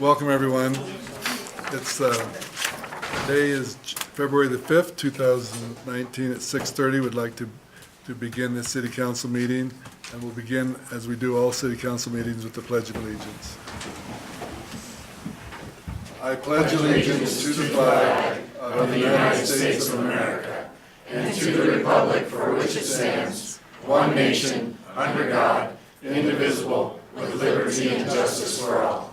Welcome, everyone. It's today is February the 5th, 2019 at 6:30. We'd like to begin this city council meeting, and we'll begin, as we do all city council meetings, with the Pledge of Allegiance. I pledge allegiance to the flag of the United States of America and to the republic for which it stands, one nation, under God, indivisible, with liberty and justice for all.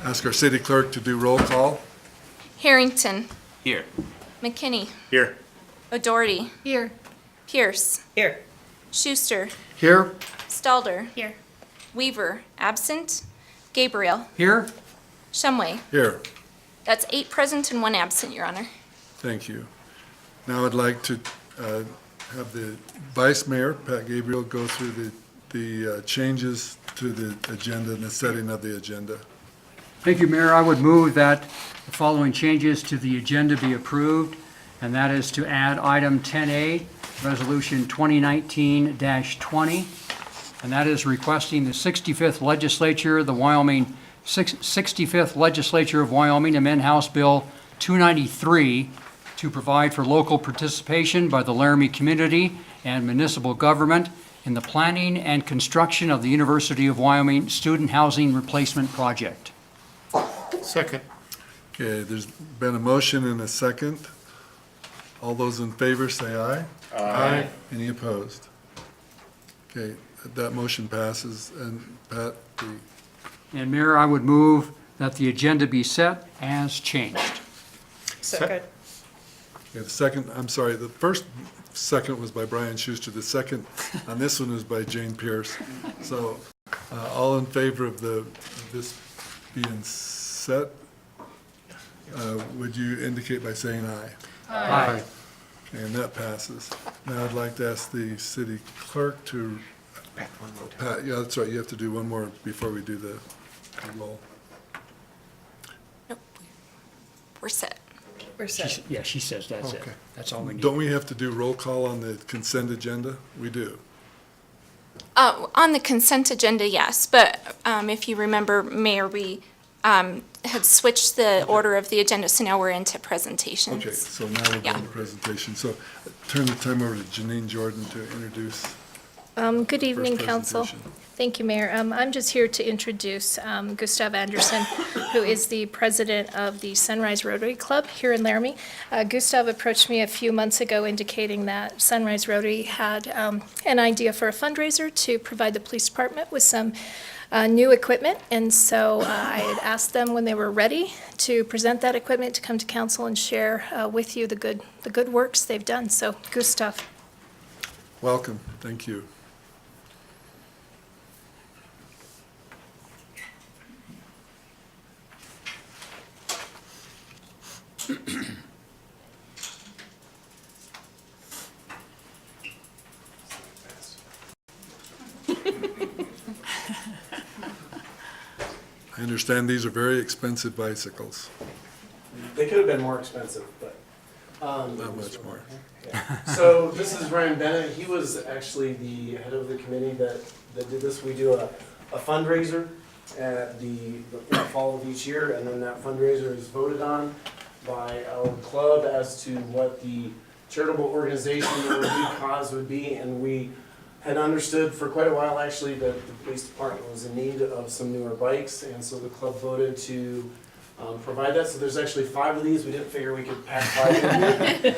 Ask our city clerk to do roll call. Harrington. Here. McKinney. Here. O'Doherty. Here. Pierce. Here. Schuster. Here. Stalder. Here. Weaver. Absent. Gabriel. Here. Shumway. Here. That's 8 present and 1 absent, Your Honor. Thank you. Now I'd like to have the Vice Mayor, Pat Gabriel, go through the changes to the agenda and the setting of the agenda. Thank you, Mayor. I would move that the following changes to the agenda be approved, and that is to add item 10A, Resolution 2019-20, and that is requesting the 65th Legislature, the Wyoming 65th Legislature of Wyoming, amend House Bill 293 to provide for local participation by the Laramie community and municipal government in the planning and construction of the University of Wyoming Student Housing Replacement Project. Second. Okay, there's been a motion and a second. All those in favor say aye. Aye. Any opposed? Okay, that motion passes. And Pat, And Mayor, I would move that the agenda be set as changed. Second. the second, I'm sorry, the first second was by Brian Schuster. The second on this one was by Jane Pierce. So all in favor of this being set, would you indicate by saying aye? Aye. Okay, and that passes. Now I'd like to ask the city clerk to, Pat, yeah, that's right, you have to do one more before we do the roll. Nope. We're set. We're set. Yeah, she says that's it. Okay. That's all we need. Don't we have to do roll call on the consent agenda? We do. On the consent agenda, yes, but if you remember, Mayor, we had switched the order of the agenda, so now we're into presentations. Okay, so now we're Yeah. going to presentation. So turn the time over to Janine Jordan to introduce Good evening, first Council. presentation. Thank you, Mayor. I'm just here to introduce Gustav Anderson, who is the president of the Sunrise Rotary Club here in Laramie. Gustav approached me a few months ago indicating that Sunrise Rotary had an idea for a fundraiser to provide the police department with some new equipment. And so I had asked them when they were ready to present that equipment to come to council and share with you the good works they've done. So Gustav. Welcome. Thank you. I understand these are very expensive bicycles. They could have been more expensive, but. Not much more. Yeah. So this is Ryan Bennett. He was actually the head of the committee that did this. We do a fundraiser at the fall of each year, and then that fundraiser is voted on by our club as to what the charitable organization or good cause would be. And we had understood for quite a while, actually, that the police department was in need of some newer bikes, and so the club voted to provide that. So there's actually 5 of these. We didn't figure we could pack 5 in here.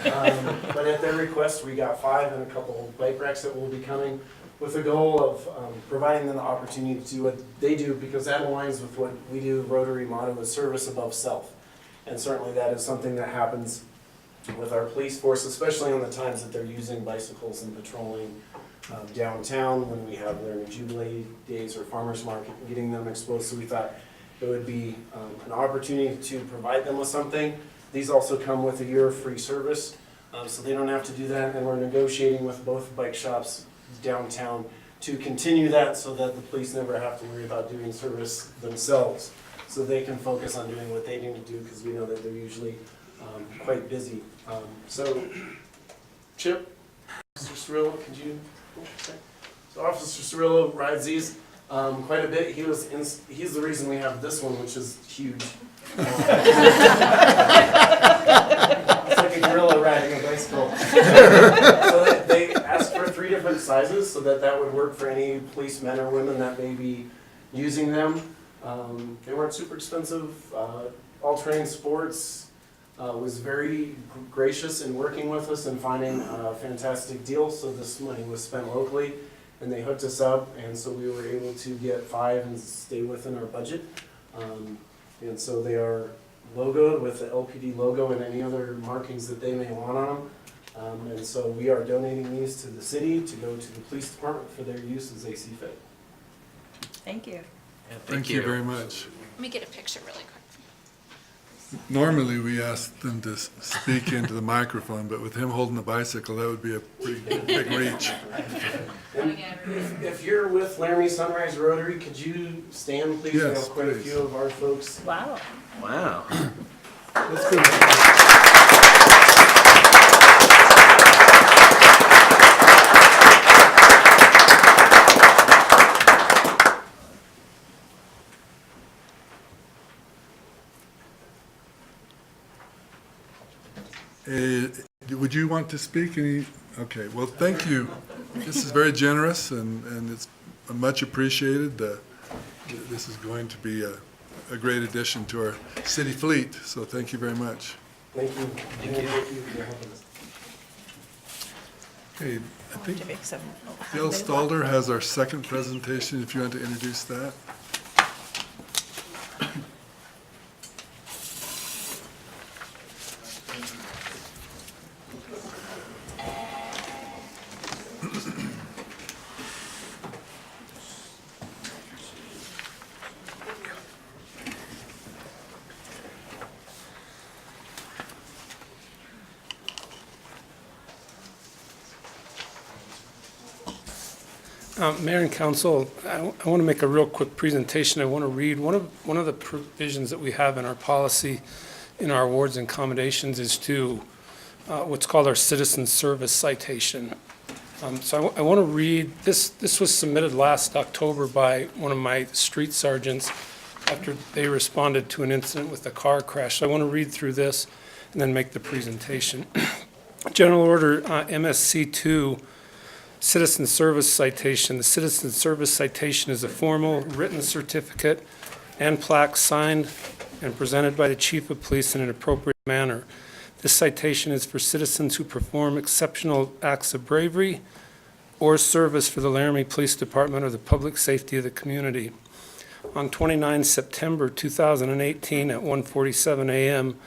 But at their request, we got 5 and a couple of bike racks that will be coming with the goal of providing them the opportunity to do what they do, because that aligns with what we do. Rotary motto is service above self. And certainly that is something that happens with our police force, especially on the times that they're using bicycles and patrolling downtown when we have Laramie Jubilee Days or Farmers Market, and getting them exposed. So we thought it would be an opportunity to provide them with something. These also come with a year of free service, so they don't have to do that. And we're negotiating with both bike shops downtown to continue that so that the police never have to worry about doing service themselves, so they can focus on doing what they need to do, because we know that they're usually quite busy. So, Chip, Officer Cirillo, could you? So Officer Cirillo rides these. Quite a bit. He's the reason we have this one, which is huge. It's like a gorilla riding a bicycle. So they asked for 3 different sizes so that would work for any policemen or women that may be using them. They weren't super expensive. All Terrain Sports was very gracious in working with us and finding a fantastic deal. So this money was spent locally, and they hooked us up, and so we were able to get 5 and stay within our budget. And so they are logoed with the LPD logo and any other markings that they may want on them. And so we are donating these to the city to go to the police department for their use as they see fit. Thank you. Thank you very much. Let me get a picture really quick. Normally, we ask them to speak into the microphone, but with him holding the bicycle, that would be a pretty big reach. If you're with Laramie Sunrise Rotary, could you stand, please? We have Yes, quite a please. few of our folks. Wow. Wow. Let's go. Would you want to speak? Okay, well, thank you. This is very generous and it's much appreciated. This is going to be a great addition to our city fleet, so thank you very much. Thank you. Thank you for helping us. Okay, I think To make some. Dale Stalder has our second presentation, if you want to introduce that. Mayor and Council, I want to make a real quick presentation. I want to read one of the provisions that we have in our policy in our awards and commendations is to what's called our citizen service citation. So I want to read, this was submitted last October by one of my street sergeants after they responded to an incident with a car crash. So I want to read through this and then make the presentation. General Order MSC 2, Citizen Service Citation. The Citizen Service Citation is a formal written certificate and plaque signed and presented by the Chief of Police in an appropriate manner. This citation is for citizens who perform exceptional acts of bravery or service for the Laramie Police Department or the public safety of the community. On 29 September 2018 at 1:47 a.m.,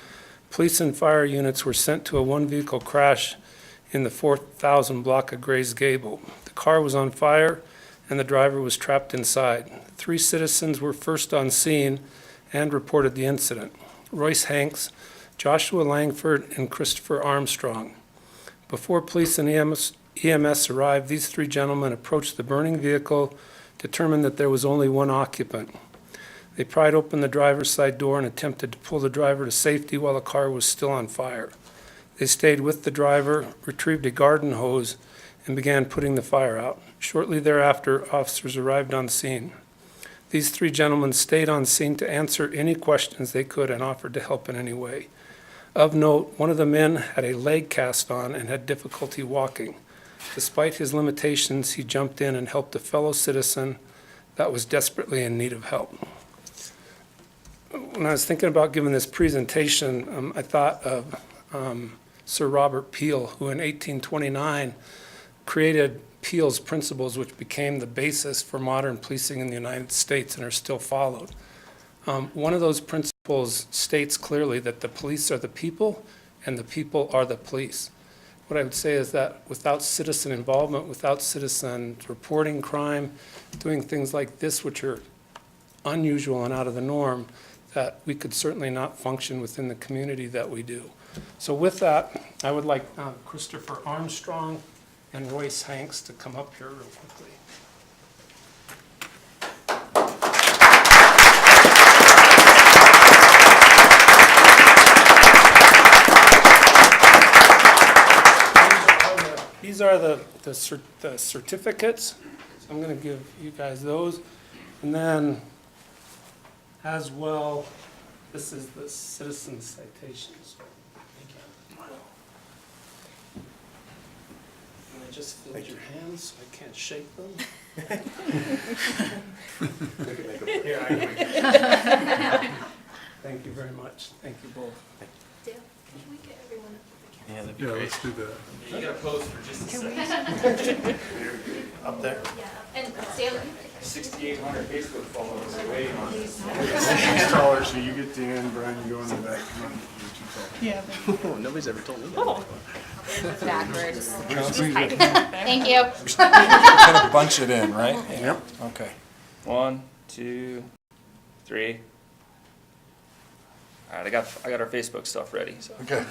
police and fire units were sent to a one-vehicle crash in the 4,000 block of Grays Gable. The car was on fire and the driver was trapped inside. 3 citizens were first on scene and reported the incident: Royce Hanks, Joshua Langford, and Christopher Armstrong. Before police and EMS arrived, these 3 gentlemen approached the burning vehicle, determined that there was only one occupant. They pried open the driver's side door and attempted to pull the driver to safety while the car was still on fire. They stayed with the driver, retrieved a garden hose, and began putting the fire out. Shortly thereafter, officers arrived on scene. These 3 gentlemen stayed on scene to answer any questions they could and offered to help in any way. Of note, one of the men had a leg cast on and had difficulty walking. Despite his limitations, he jumped in and helped a fellow citizen that was desperately in need of help. When I was thinking about giving this presentation, I thought of Sir Robert Peel, who in 1829 created Peel's principles, which became the basis for modern policing in the United States and are still followed. One of those principles states clearly that the police are the people and the people are the police. What I would say is that without citizen involvement, without citizens reporting crime, doing things like this, which are unusual and out of the norm, that we could certainly not function within the community that we do. So with that, I would like Christopher Armstrong and Royce Hanks to come up here real quickly. These are the certificates. So I'm going to give you guys those. And then, as well, this is the citizen citations. And I just filled your hands, so I can't shake them. Here, Thank you very much. Thank you both. Dale, can we get everyone up if we can? Yeah, let's do that. You gotta pose for just a second. Up there? Yeah, and Dale, 6,800 Facebook followers are waiting on this. He's taller, so you get the end, Brian, you go in the back. Come on, you're too tall. Nobody's ever told me that. Backwards. Thank you. Kind of bunch it in, right? Yep. Okay. 1, 2, 3. All right, I got our Facebook stuff ready. So. Okay.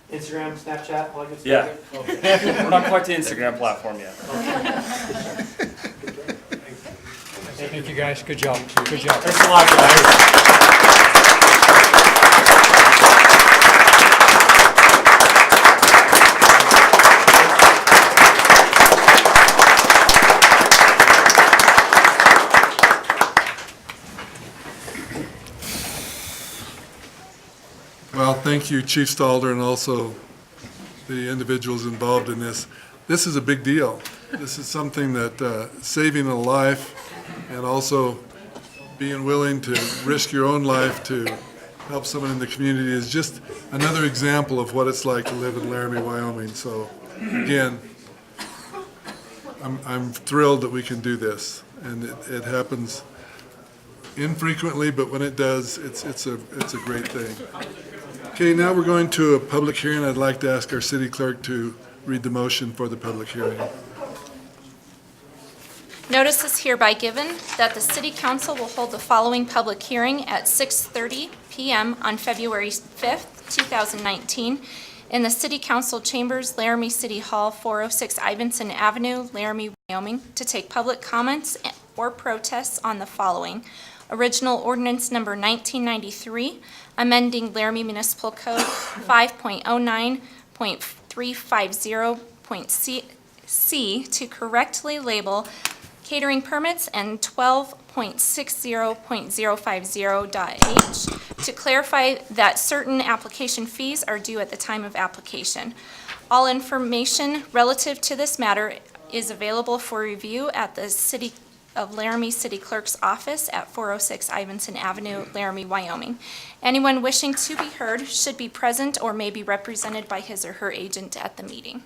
Instagram, Snapchat, all that good Yeah. stuff? We're not quite the Instagram platform yet. Thank you, guys. Good job. Good job. Thanks a lot, guys. Well, thank you, Chief Stalder, and also the individuals involved in this. This is a big deal. This is something that saving a life and also being willing to risk your own life to help someone in the community is just another example of what it's like to live in Laramie, Wyoming. So again, I'm thrilled that we can do this, and it happens infrequently, but when it does, it's a great thing. Okay, now we're going to a public hearing. I'd like to ask our city clerk to read the motion for the public hearing. Notice is hereby given that the City Council will hold the following public hearing at 6:30 p.m. on February 5th, 2019, in the City Council Chambers, Laramie City Hall, 406 Ivinson Avenue, Laramie, Wyoming, to take public comments or protests on the following: original ordinance number 1993, amending Laramie Municipal Code 5.09.350.c to correctly label catering permits and 12.60.050.h to clarify that certain application fees are due at the time of application. All information relative to this matter is available for review at the City of Laramie City Clerk's office at 406 Ivinson Avenue, Laramie, Wyoming. Anyone wishing to be heard should be present or may be represented by his or her agent at the meeting.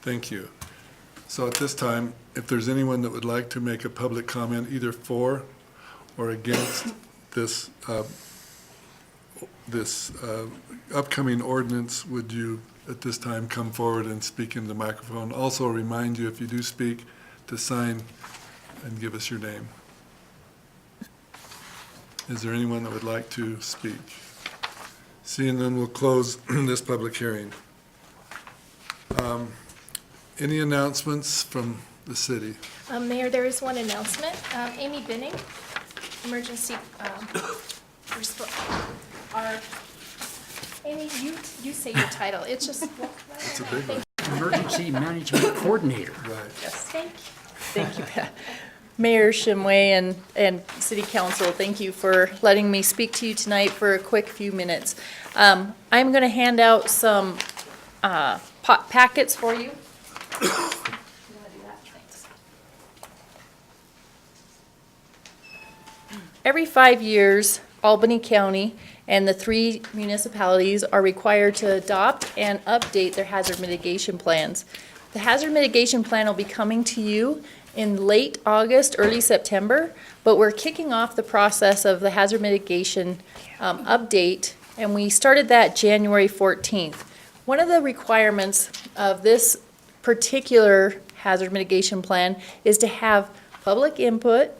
Thank you. So at this time, if there's anyone that would like to make a public comment either for or against this upcoming ordinance, would you at this time come forward and speak in the microphone? Also remind you, if you do speak, to sign and give us your name. Is there anyone that would like to speak? Seeing none, we'll close this public hearing. Any announcements from the city? Mayor, there is one announcement. Amy Binning, emergency, Amy, you say your title. It's just. It's a big one. Emergency Management Coordinator. Right. Thank you. Thank you, Pat. Mayor Shimway and City Council, thank you for letting me speak to you tonight for a quick few minutes. I'm going to hand out some packets for you. You wanna do that? Thanks. Every 5 years, Albany County and the 3 municipalities are required to adopt and update their hazard mitigation plans. The hazard mitigation plan will be coming to you in late August, early September, but we're kicking off the process of the hazard mitigation update, and we started that January 14th. One of the requirements of this particular hazard mitigation plan is to have public input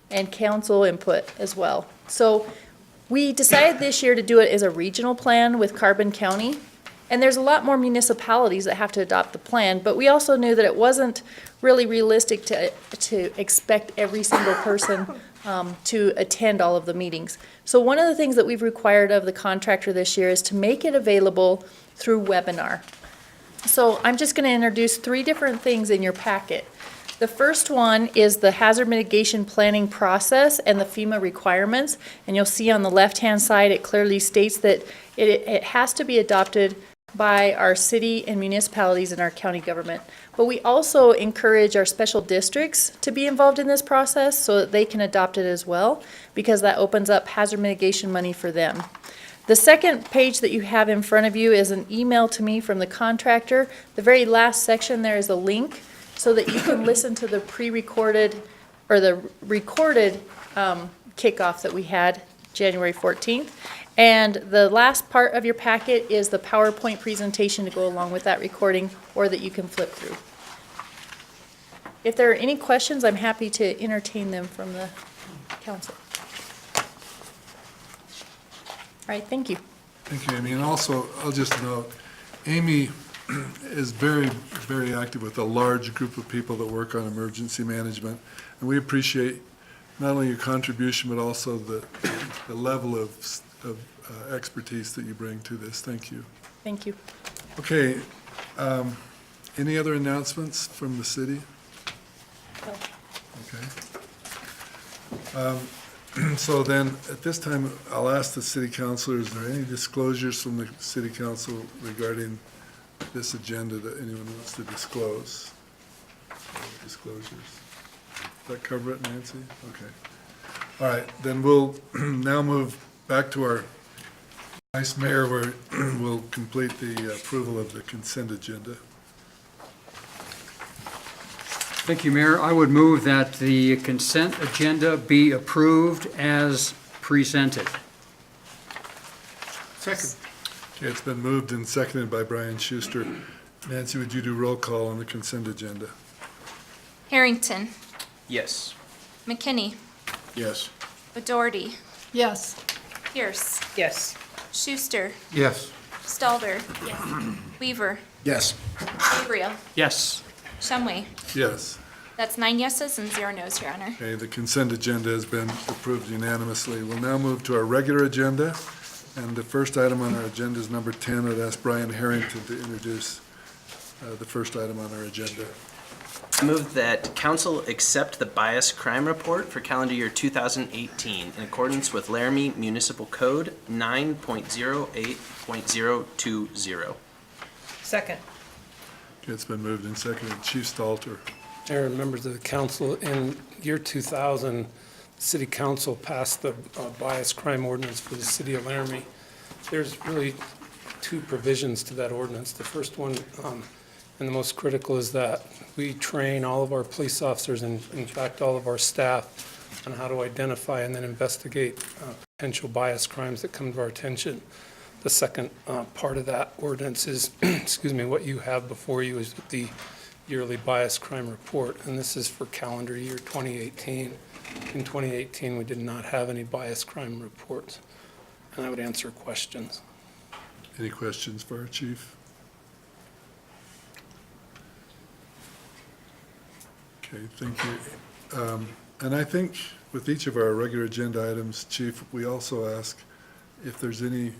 and council input as well. So we decided this year to do it as a regional plan with Carbon County. And there's a lot more municipalities that have to adopt the plan, but we also knew that it wasn't really realistic to expect every single person to attend all of the meetings. So one of the things that we've required of the contractor this year is to make it available through webinar. So I'm just going to introduce 3 different things in your packet. The first one is the hazard mitigation planning process and the FEMA requirements. And you'll see on the left-hand side, it clearly states that it has to be adopted by our city and municipalities and our county government. But we also encourage our special districts to be involved in this process so that they can adopt it as well, because that opens up hazard mitigation money for them. The second page that you have in front of you is an email to me from the contractor. The very last section there is a link so that you can listen to the pre-recorded or the recorded kickoff that we had January 14th. And the last part of your packet is the PowerPoint presentation to go along with that recording, or that you can flip through. If there are any questions, I'm happy to entertain them from the council. All right, thank you. Thank you, Amy. And also, I'll just note, Amy is very, very active with a large group of people that work on emergency management. And we appreciate not only your contribution, but also the level of expertise that you bring to this. Thank you. Thank you. Okay, any other announcements from the city? Okay. So then, at this time, I'll ask the city councilor, is there any disclosures from the city council regarding this agenda that anyone wants to disclose? Disclosures. Does that cover it, Nancy? Okay. All right, then we'll now move back to our vice mayor, where we'll complete the approval of the consent agenda. Thank you, Mayor. I would move that the consent agenda be approved as presented. Second. Okay, it's been moved and seconded by Brian Schuster. Nancy, would you do roll call on the consent agenda? Harrington. Yes. McKinney. Yes. Doherty. Yes. Pierce. Yes. Schuster. Yes. Stalder. Weaver. Yes. Gabriel. Yes. Shumway. Yes. That's 9 yeses and 0 nos, Your Honor. Okay, the consent agenda has been approved unanimously. We'll now move to our regular agenda, and the first item on our agenda is number 10. I'd ask Brian Harrington to introduce the first item on our agenda. I move that council accept the bias crime report for calendar year 2018 in accordance with Laramie Municipal Code 9.08.020. Second. Okay, it's been moved and seconded. Chief Stalter. Mayor and members of the council, in year 2000, the city council passed the bias crime ordinance for the city of Laramie. There's really two provisions to that ordinance. The first one, and the most critical, is that we train all of our police officers, and in fact all of our staff, on how to identify and then investigate potential bias crimes that come to our attention. The second part of that ordinance is, excuse me, what you have before you is the yearly bias crime report, and this is for calendar year 2018. In 2018, we did not have any bias crime reports, and I would answer questions. Any questions for our chief? Okay, thank you. And I think with each of our regular agenda items, Chief, we also ask if there's any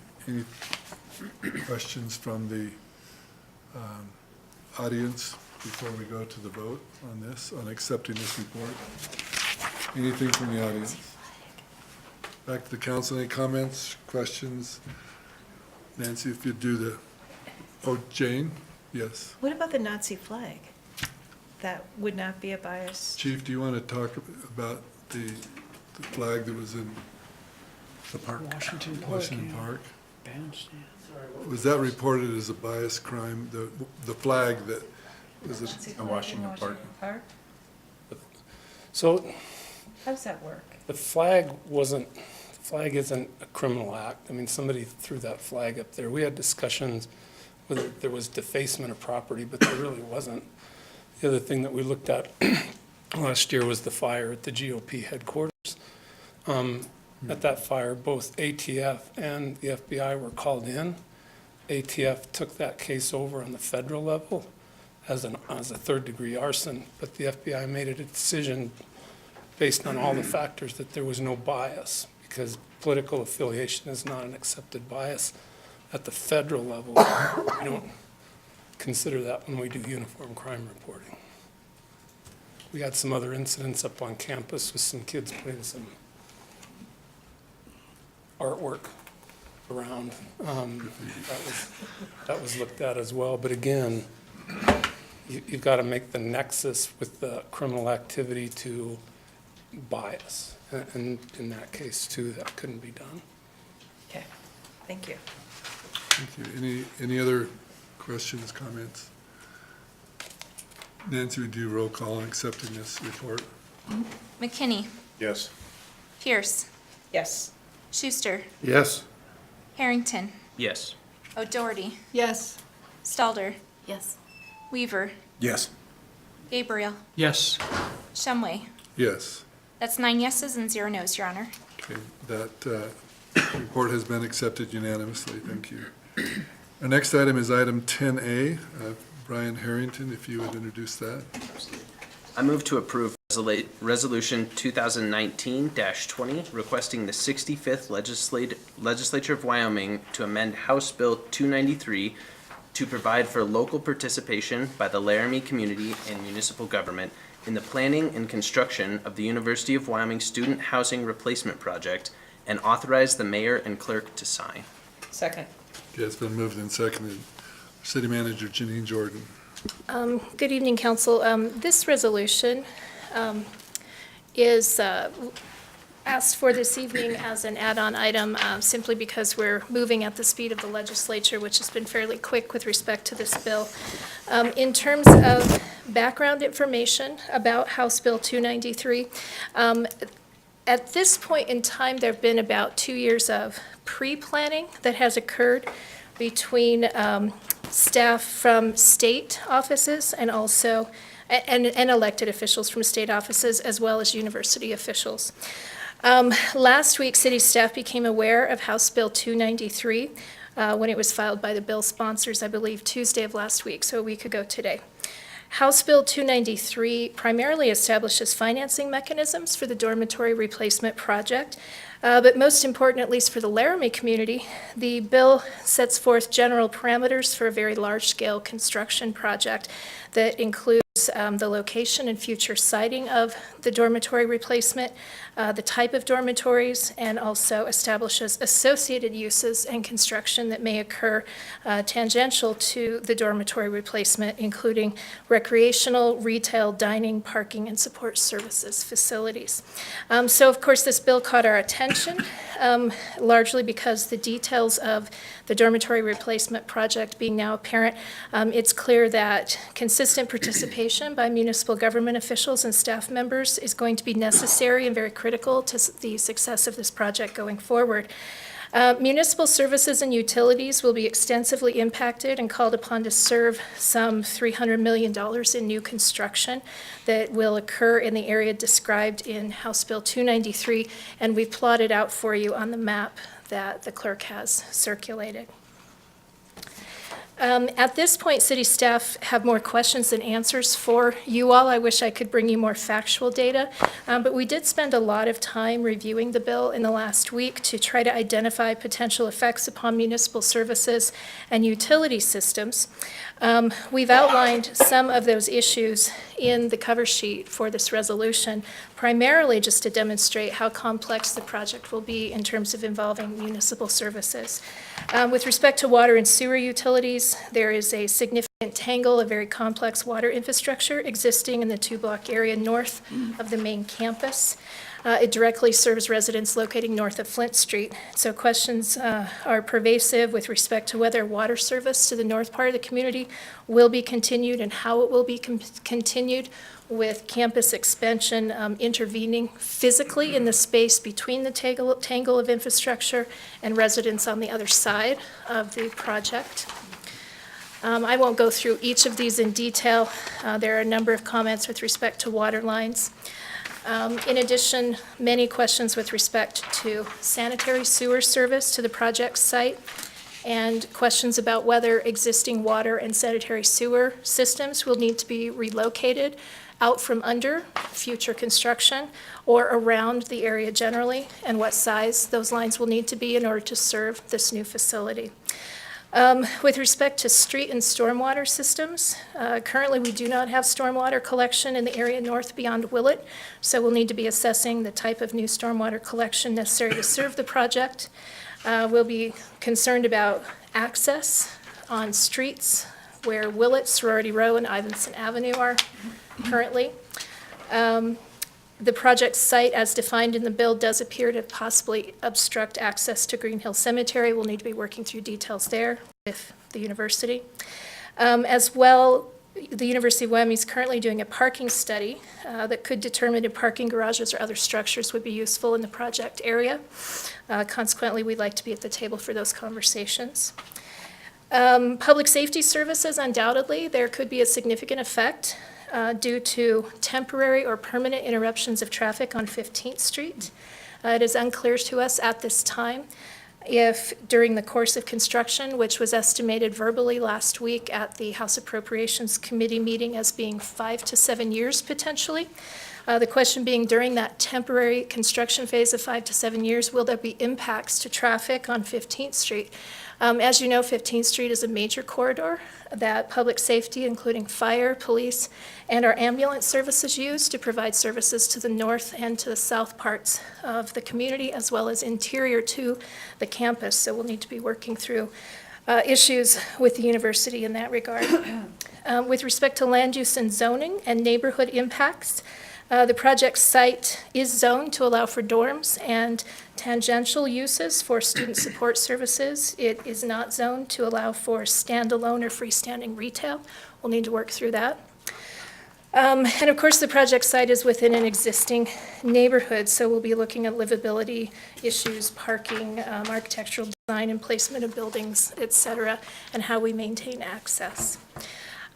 questions from the audience before we go to the vote on this, on accepting this report. Anything from the audience? Back to the council, any comments, questions? Nancy, if you'd do the, oh, Jane? Yes. What about the Nazi flag? That would not be a bias. Chief, do you want to talk about the flag that was in The park. Washington Park? Bandstand. Was that reported as a bias crime, the flag that was In Washington Park? So How does that work? the flag isn't a criminal act. I mean, somebody threw that flag up there. We had discussions whether there was defacement of property, but there really wasn't. The other thing that we looked at last year was the fire at the GOP headquarters. At that fire, both ATF and the FBI were called in. ATF took that case over on the federal level as a third-degree arson, but the FBI made a decision based on all the factors that there was no bias, because political affiliation is not an accepted bias. At the federal level, we don't consider that when we do uniform crime reporting. we had some other incidents up on campus with some kids putting some artwork around. That was looked at as well. But again, you've got to make the nexus with the criminal activity to bias. And in that case, too, that couldn't be done. Okay, thank you. Thank you. Any other questions, comments? Nancy, would you roll call on accepting this report? McKinney, Yes. Pierce, Yes. Schuster, Yes. Harrington, Yes. O'Doherty, Yes. Stalder, Yes. Weaver, Yes. Gabriel, Yes. Shumway. Yes. That's 9 yeses and 0 nos, Your Honor. Okay, that report has been accepted unanimously. Thank you. Our next item is item 10A. Brian Harrington, if you would introduce that. I move to approve Resolution 2019-20, requesting the 65th Legislature of Wyoming to amend House Bill 293 to provide for local participation by the Laramie community and municipal government in the planning and construction of the University of Wyoming Student Housing Replacement Project and authorize the mayor and clerk to sign. Second. Okay, it's been moved and seconded. City Manager Janine Jordan. Good evening, council. This resolution is asked for this evening as an add-on item simply because we're moving at the speed of the legislature, which has been fairly quick with respect to this bill. In terms of background information about House Bill 293, at this point in time, there have been about 2 years of pre-planning that has occurred between staff from state offices and also and elected officials from state offices as well as university officials. Last week, city staff became aware of House Bill 293 when it was filed by the bill sponsors, I believe, Tuesday of last week, so a week ago today. House Bill 293 primarily establishes financing mechanisms for the dormitory replacement project, but most important, at least for the Laramie community, the bill sets forth general parameters for a very large-scale construction project that includes the location and future siting of the dormitory replacement, the type of dormitories, and also establishes associated uses and construction that may occur tangential to the dormitory replacement, including recreational, retail, dining, parking, and support services facilities. So, of course, this bill caught our attention, largely because the details of the dormitory replacement project being now apparent, it's clear that consistent participation by municipal government officials and staff members is going to be necessary and very critical to the success of this project going forward. Municipal services and utilities will be extensively impacted and called upon to serve some $300 million in new construction that will occur in the area described in House Bill 293, and we've plotted out for you on the map that the clerk has circulated. At this point, city staff have more questions than answers for you all. I wish I could bring you more factual data, but we did spend a lot of time reviewing the bill in the last week to try to identify potential effects upon municipal services and utility systems. We've outlined some of those issues in the cover sheet for this resolution, primarily just to demonstrate how complex the project will be in terms of involving municipal services. With respect to water and sewer utilities, there is a significant tangle of very complex water infrastructure existing in the 2-block area north of the main campus. It directly serves residents located north of Flint Street. So questions are pervasive with respect to whether water service to the north part of the community will be continued and how it will be continued, with campus expansion intervening physically in the space between the tangle of infrastructure and residents on the other side of the project. I won't go through each of these in detail. There are a number of comments with respect to water lines. In addition, many questions with respect to sanitary sewer service to the project site, and questions about whether existing water and sanitary sewer systems will need to be relocated out from under future construction or around the area generally, and what size those lines will need to be in order to serve this new facility. With respect to street and stormwater systems, currently we do not have stormwater collection in the area north beyond Willett, so we'll need to be assessing the type of new stormwater collection necessary to serve the project. We'll be concerned about access on streets where Willett, Sorority Row, and Ivinson Avenue are currently. The project site, as defined in the bill, does appear to possibly obstruct access to Green Hill Cemetery. We'll need to be working through details there with the university. As well, the University of Wyoming is currently doing a parking study that could determine if parking garages or other structures would be useful in the project area. Consequently, we'd like to be at the table for those conversations. Public safety services, undoubtedly, there could be a significant effect due to temporary or permanent interruptions of traffic on 15th Street. It is unclear to us at this time if during the course of construction, which was estimated verbally last week at the House Appropriations Committee meeting as being 5 to 7 years potentially, the question being during that temporary construction phase of 5 to 7 years, will there be impacts to traffic on 15th Street? As you know, 15th Street is a major corridor that public safety, including fire, police, and our ambulance services use to provide services to the north and to the south parts of the community, as well as interior to the campus. So we'll need to be working through issues with the university in that regard. With respect to land use and zoning and neighborhood impacts, the project site is zoned to allow for dorms and tangential uses for student support services. It is not zoned to allow for standalone or freestanding retail. We'll need to work through that. And of course, the project site is within an existing neighborhood, so we'll be looking at livability issues, parking, architectural design and placement of buildings, et cetera, and how we maintain access.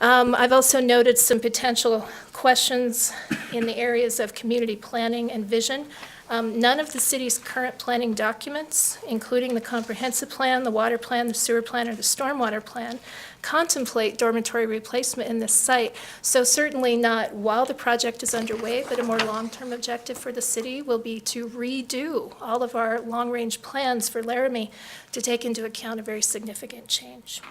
I've also noted some potential questions in the areas of community planning and vision. None of the city's current planning documents, including the comprehensive plan, the water plan, the sewer plan, or the stormwater plan, contemplate dormitory replacement in this site. So certainly not while the project is underway, but a more long-term objective for the city will be to redo all of our long-range plans for Laramie to take into account a very significant change.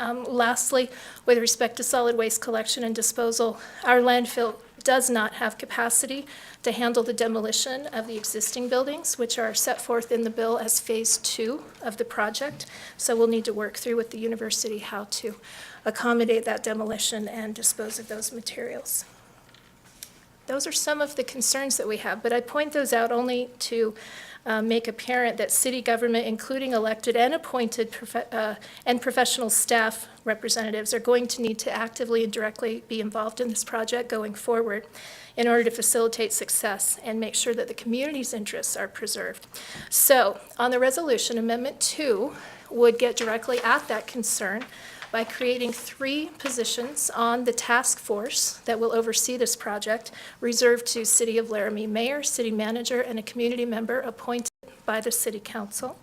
Lastly, with respect to solid waste collection and disposal, our landfill does not have capacity to handle the demolition of the existing buildings, which are set forth in the bill as phase 2 of the project. So we'll need to work through with the university how to accommodate that demolition and dispose of those materials. Those are some of the concerns that we have, but I point those out only to make apparent that city government, including elected and appointed and professional staff representatives, are going to need to actively and directly be involved in this project going forward in order to facilitate success and make sure that the community's interests are preserved. So on the resolution, Amendment 2 would get directly at that concern by creating 3 positions on the task force that will oversee this project, reserved to City of Laramie mayor, city manager, and a community member appointed by the city council.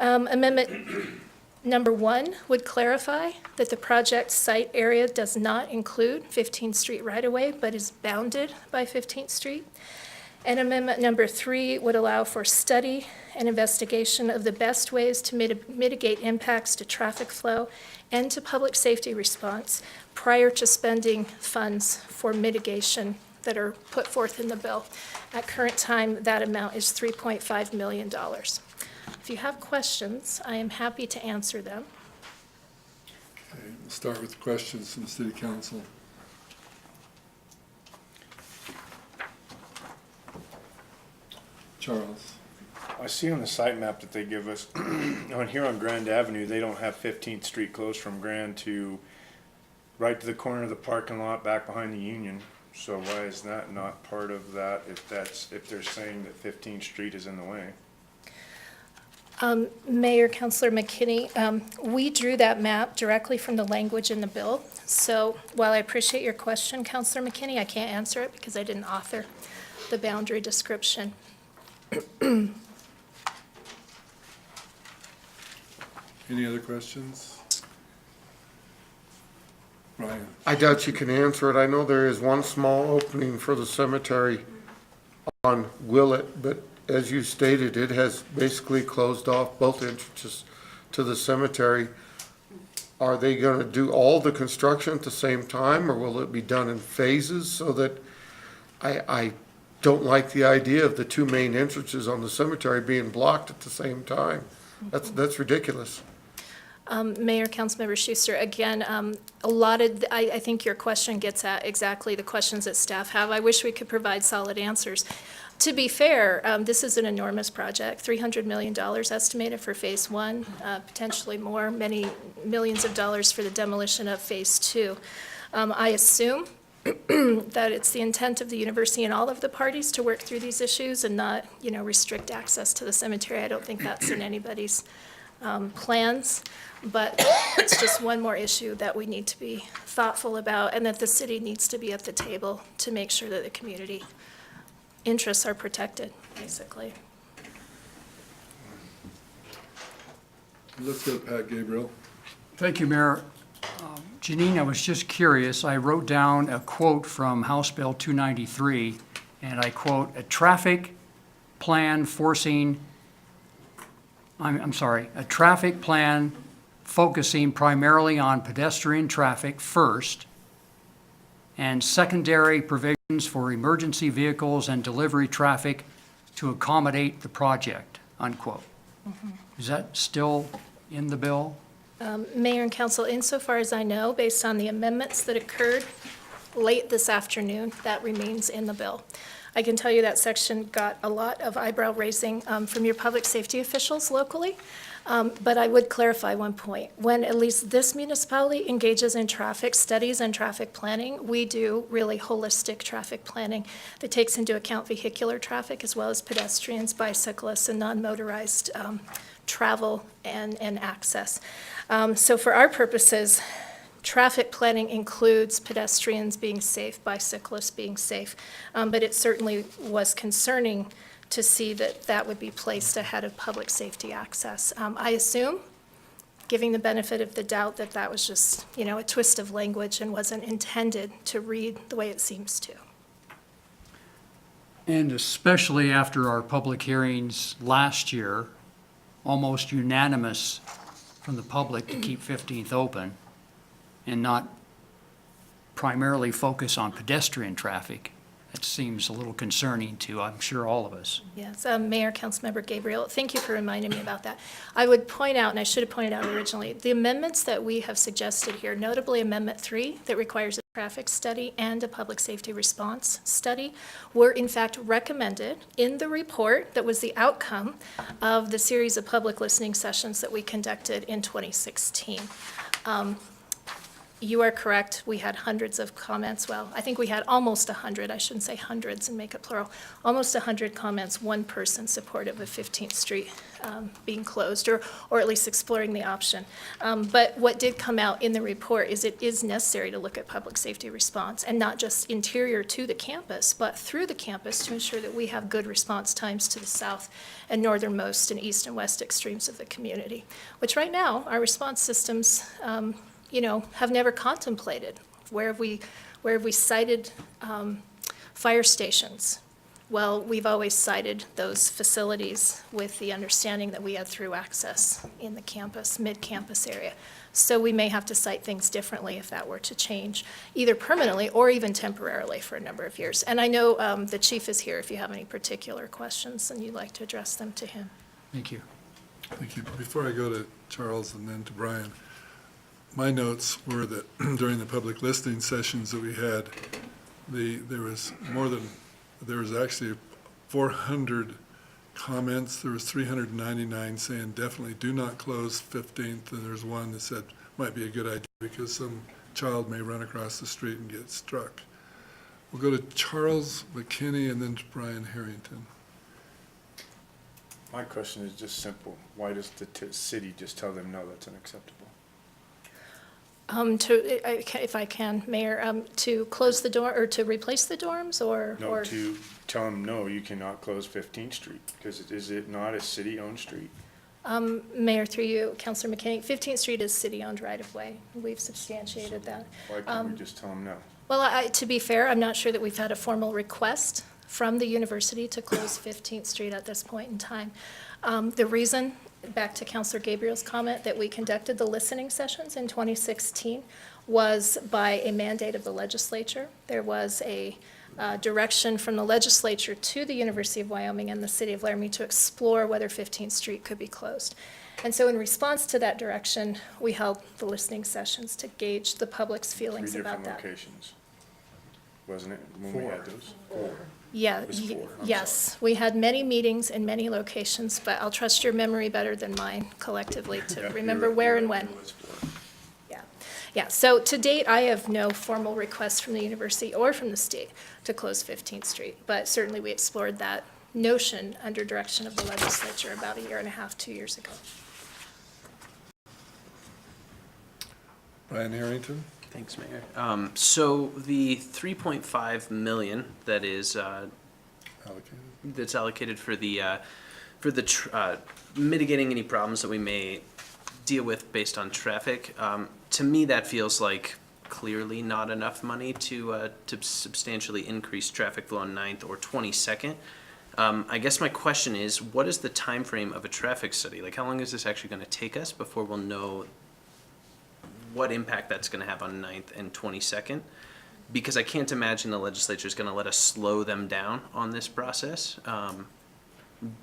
Amendment number 1 would clarify that the project site area does not include 15th Street right-of-way, but is bounded by 15th Street. And amendment number 3 would allow for study and investigation of the best ways to mitigate impacts to traffic flow and to public safety response prior to spending funds for mitigation that are put forth in the bill. At current time, that amount is $3.5 million. If you have questions, I am happy to answer them. Okay, we'll start with questions from the city council. Charles. I see on the site map that they give us, on here on Grand Avenue, they don't have 15th Street closed from Grand to right to the corner of the parking lot back behind the Union. So why is that not part of that if they're saying that 15th Street is in the way? Mayor, Councilor McKinney, we drew that map directly from the language in the bill. So while I appreciate your question, Councilor McKinney, I can't answer it because I didn't author the boundary description. Any other questions? Ryan. I doubt you can answer it. I know there is one small opening for the cemetery on Willett, but as you stated, it has basically closed off both entrances to the cemetery. are they gonna do all the construction at the same time, or will it be done in phases so that I don't like the idea of the two main entrances on the cemetery being blocked at the same time. That's ridiculous. Mayor, Councilmember Schuster, again, a lot of, I think your question gets at exactly the questions that staff have. I wish we could provide solid answers. To be fair, this is an enormous project, $300 million estimated for Phase 1, potentially more, many millions of dollars for the demolition of Phase 2. I assume that it's the intent of the university and all of the parties to work through these issues and not, restrict access to the cemetery. I don't think that's in anybody's plans, but it's just one more issue that we need to be thoughtful about and that the city needs to be at the table to make sure that the community interests are protected, basically. Let's go Pat Gabriel. Thank you, Mayor. Janine, I was just curious. I wrote down a quote from House Bill 293, and I quote, a traffic plan focusing primarily on pedestrian traffic first, and secondary provisions for emergency vehicles and delivery traffic to accommodate the project, unquote. Is that still in the bill? Mayor and council, insofar as I know, based on the amendments that occurred late this afternoon, that remains in the bill. I can tell you that section got a lot of eyebrow raising from your public safety officials locally. But I would clarify one point. When at least this municipality engages in traffic studies and traffic planning, we do really holistic traffic planning that takes into account vehicular traffic as well as pedestrians, bicyclists, and non-motorized travel and access. So for our purposes, traffic planning includes pedestrians being safe, bicyclists being safe, but it certainly was concerning to see that that would be placed ahead of public safety access. I assume, giving the benefit of the doubt, that that was just, a twist of language and wasn't intended to read the way it seems to. And especially after our public hearings last year, almost unanimous from the public to keep 15th open and not primarily focus on pedestrian traffic. It seems a little concerning to, I'm sure, all of us. Yes, Mayor, Councilmember Gabriel, thank you for reminding me about that. I would point out, and I should have pointed out originally, the amendments that we have suggested here, notably Amendment 3, that requires a traffic study and a public safety response study, were in fact recommended in the report that was the outcome of the series of public listening sessions that we conducted in 2016. You are correct, we had hundreds of comments. Well, I think we had almost 100, I shouldn't say hundreds and make it plural, almost 100 comments, one person supportive of 15th Street being closed, or at least exploring the option. But what did come out in the report is it is necessary to look at public safety response, and not just interior to the campus, but through the campus to ensure that we have good response times to the south and northernmost and east and west extremes of the community, which right now, our response systems have never contemplated. Where have we cited fire stations? Well, we've always cited those facilities with the understanding that we had through access in the campus, mid-campus area. So we may have to cite things differently if that were to change, either permanently or even temporarily for a number of years. And I know the chief is here if you have any particular questions and you'd like to address them to him. Thank you. Thank you. Before I go to Charles and then to Brian, my notes were that during the public listening sessions that we had, there was actually 400 comments. There was 399 saying definitely do not close 15th, and there's one that said might be a good idea because some child may run across the street and get struck. We'll go to Charles McKinney and then to Brian Harrington. My question is just simple. Why does the city just tell them, no, that's unacceptable? If I can, Mayor, to close the door, or to replace the dorms, or? No, to tell them, no, you cannot close 15th Street, because is it not a city-owned street? Mayor, through you, Councilor McKinney, 15th Street is city-owned right-of-way. We've substantiated that. Why can't we just tell them no? Well, to be fair, I'm not sure that we've had a formal request from the university to close 15th Street at this point in time. The reason back to Counselor Gabriel's comment, that we conducted the listening sessions in 2016 was by a mandate of the legislature. There was a direction from the legislature to the University of Wyoming and the City of Laramie to explore whether 15th Street could be closed. And so in response to that direction, we held the listening sessions to gauge the public's Three feelings about different that. locations, wasn't it, when we had those? Yeah, It was four, I'm yes, we had many meetings in many locations, but I'll trust your memory better than mine collectively Yeah, to you're remember right, where you're and right, when. it was four. Yeah, yeah. So to date, I have no formal request from the university or from the state to close 15th Street, but certainly we explored that notion under direction of the legislature about a year and a half, 2 years ago. Brian Harrington? Thanks, Mayor. So the 3.5 million that is, Allocated. that's allocated for the mitigating any problems that we may deal with based on traffic, to me, that feels like clearly not enough money to substantially increase traffic flow on 9th or 22nd. I guess my question is, what is the time frame of a traffic study? Like, how long is this actually going to take us before we'll know what impact that's going to have on 9th and 22nd? Because I can't imagine the legislature is going to let us slow them down on this process.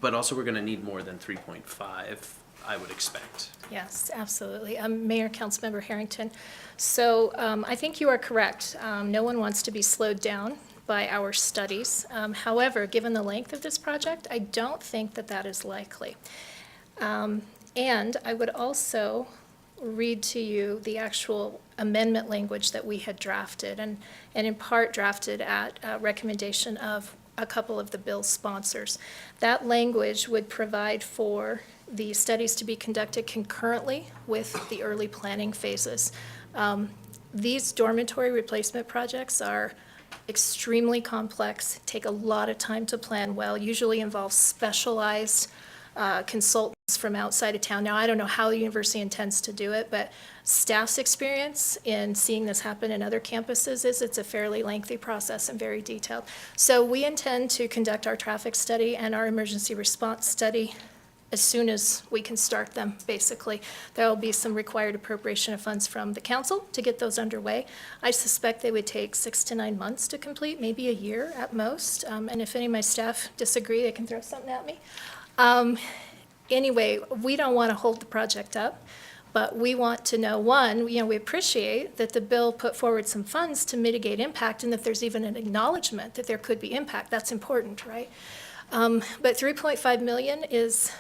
But also, we're going to need more than 3.5, I would expect. Yes, absolutely. Mayor, Councilmember Harrington. So I think you are correct. No one wants to be slowed down by our studies. However, given the length of this project, I don't think that that is likely. And I would also read to you the actual amendment language that we had drafted, and in part drafted at recommendation of a couple of the bill's sponsors. That language would provide for the studies to be conducted concurrently with the early planning phases. These dormitory replacement projects are extremely complex, take a lot of time to plan well, usually involve specialized consultants from outside of town. Now, I don't know how the university intends to do it, but staff's experience in seeing this happen in other campuses is it's a fairly lengthy process and very detailed. So we intend to conduct our traffic study and our emergency response study as soon as we can start them, basically. There will be some required appropriation of funds from the council to get those underway. I suspect they would take 6 to 9 months to complete, maybe a year at most. And if any of my staff disagree, they can throw something at me. Anyway, we don't want to hold the project up, but we want to know, one, we appreciate that the bill put forward some funds to mitigate impact and that there's even an acknowledgement that there could be impact. That's important, right? But 3.5 million is,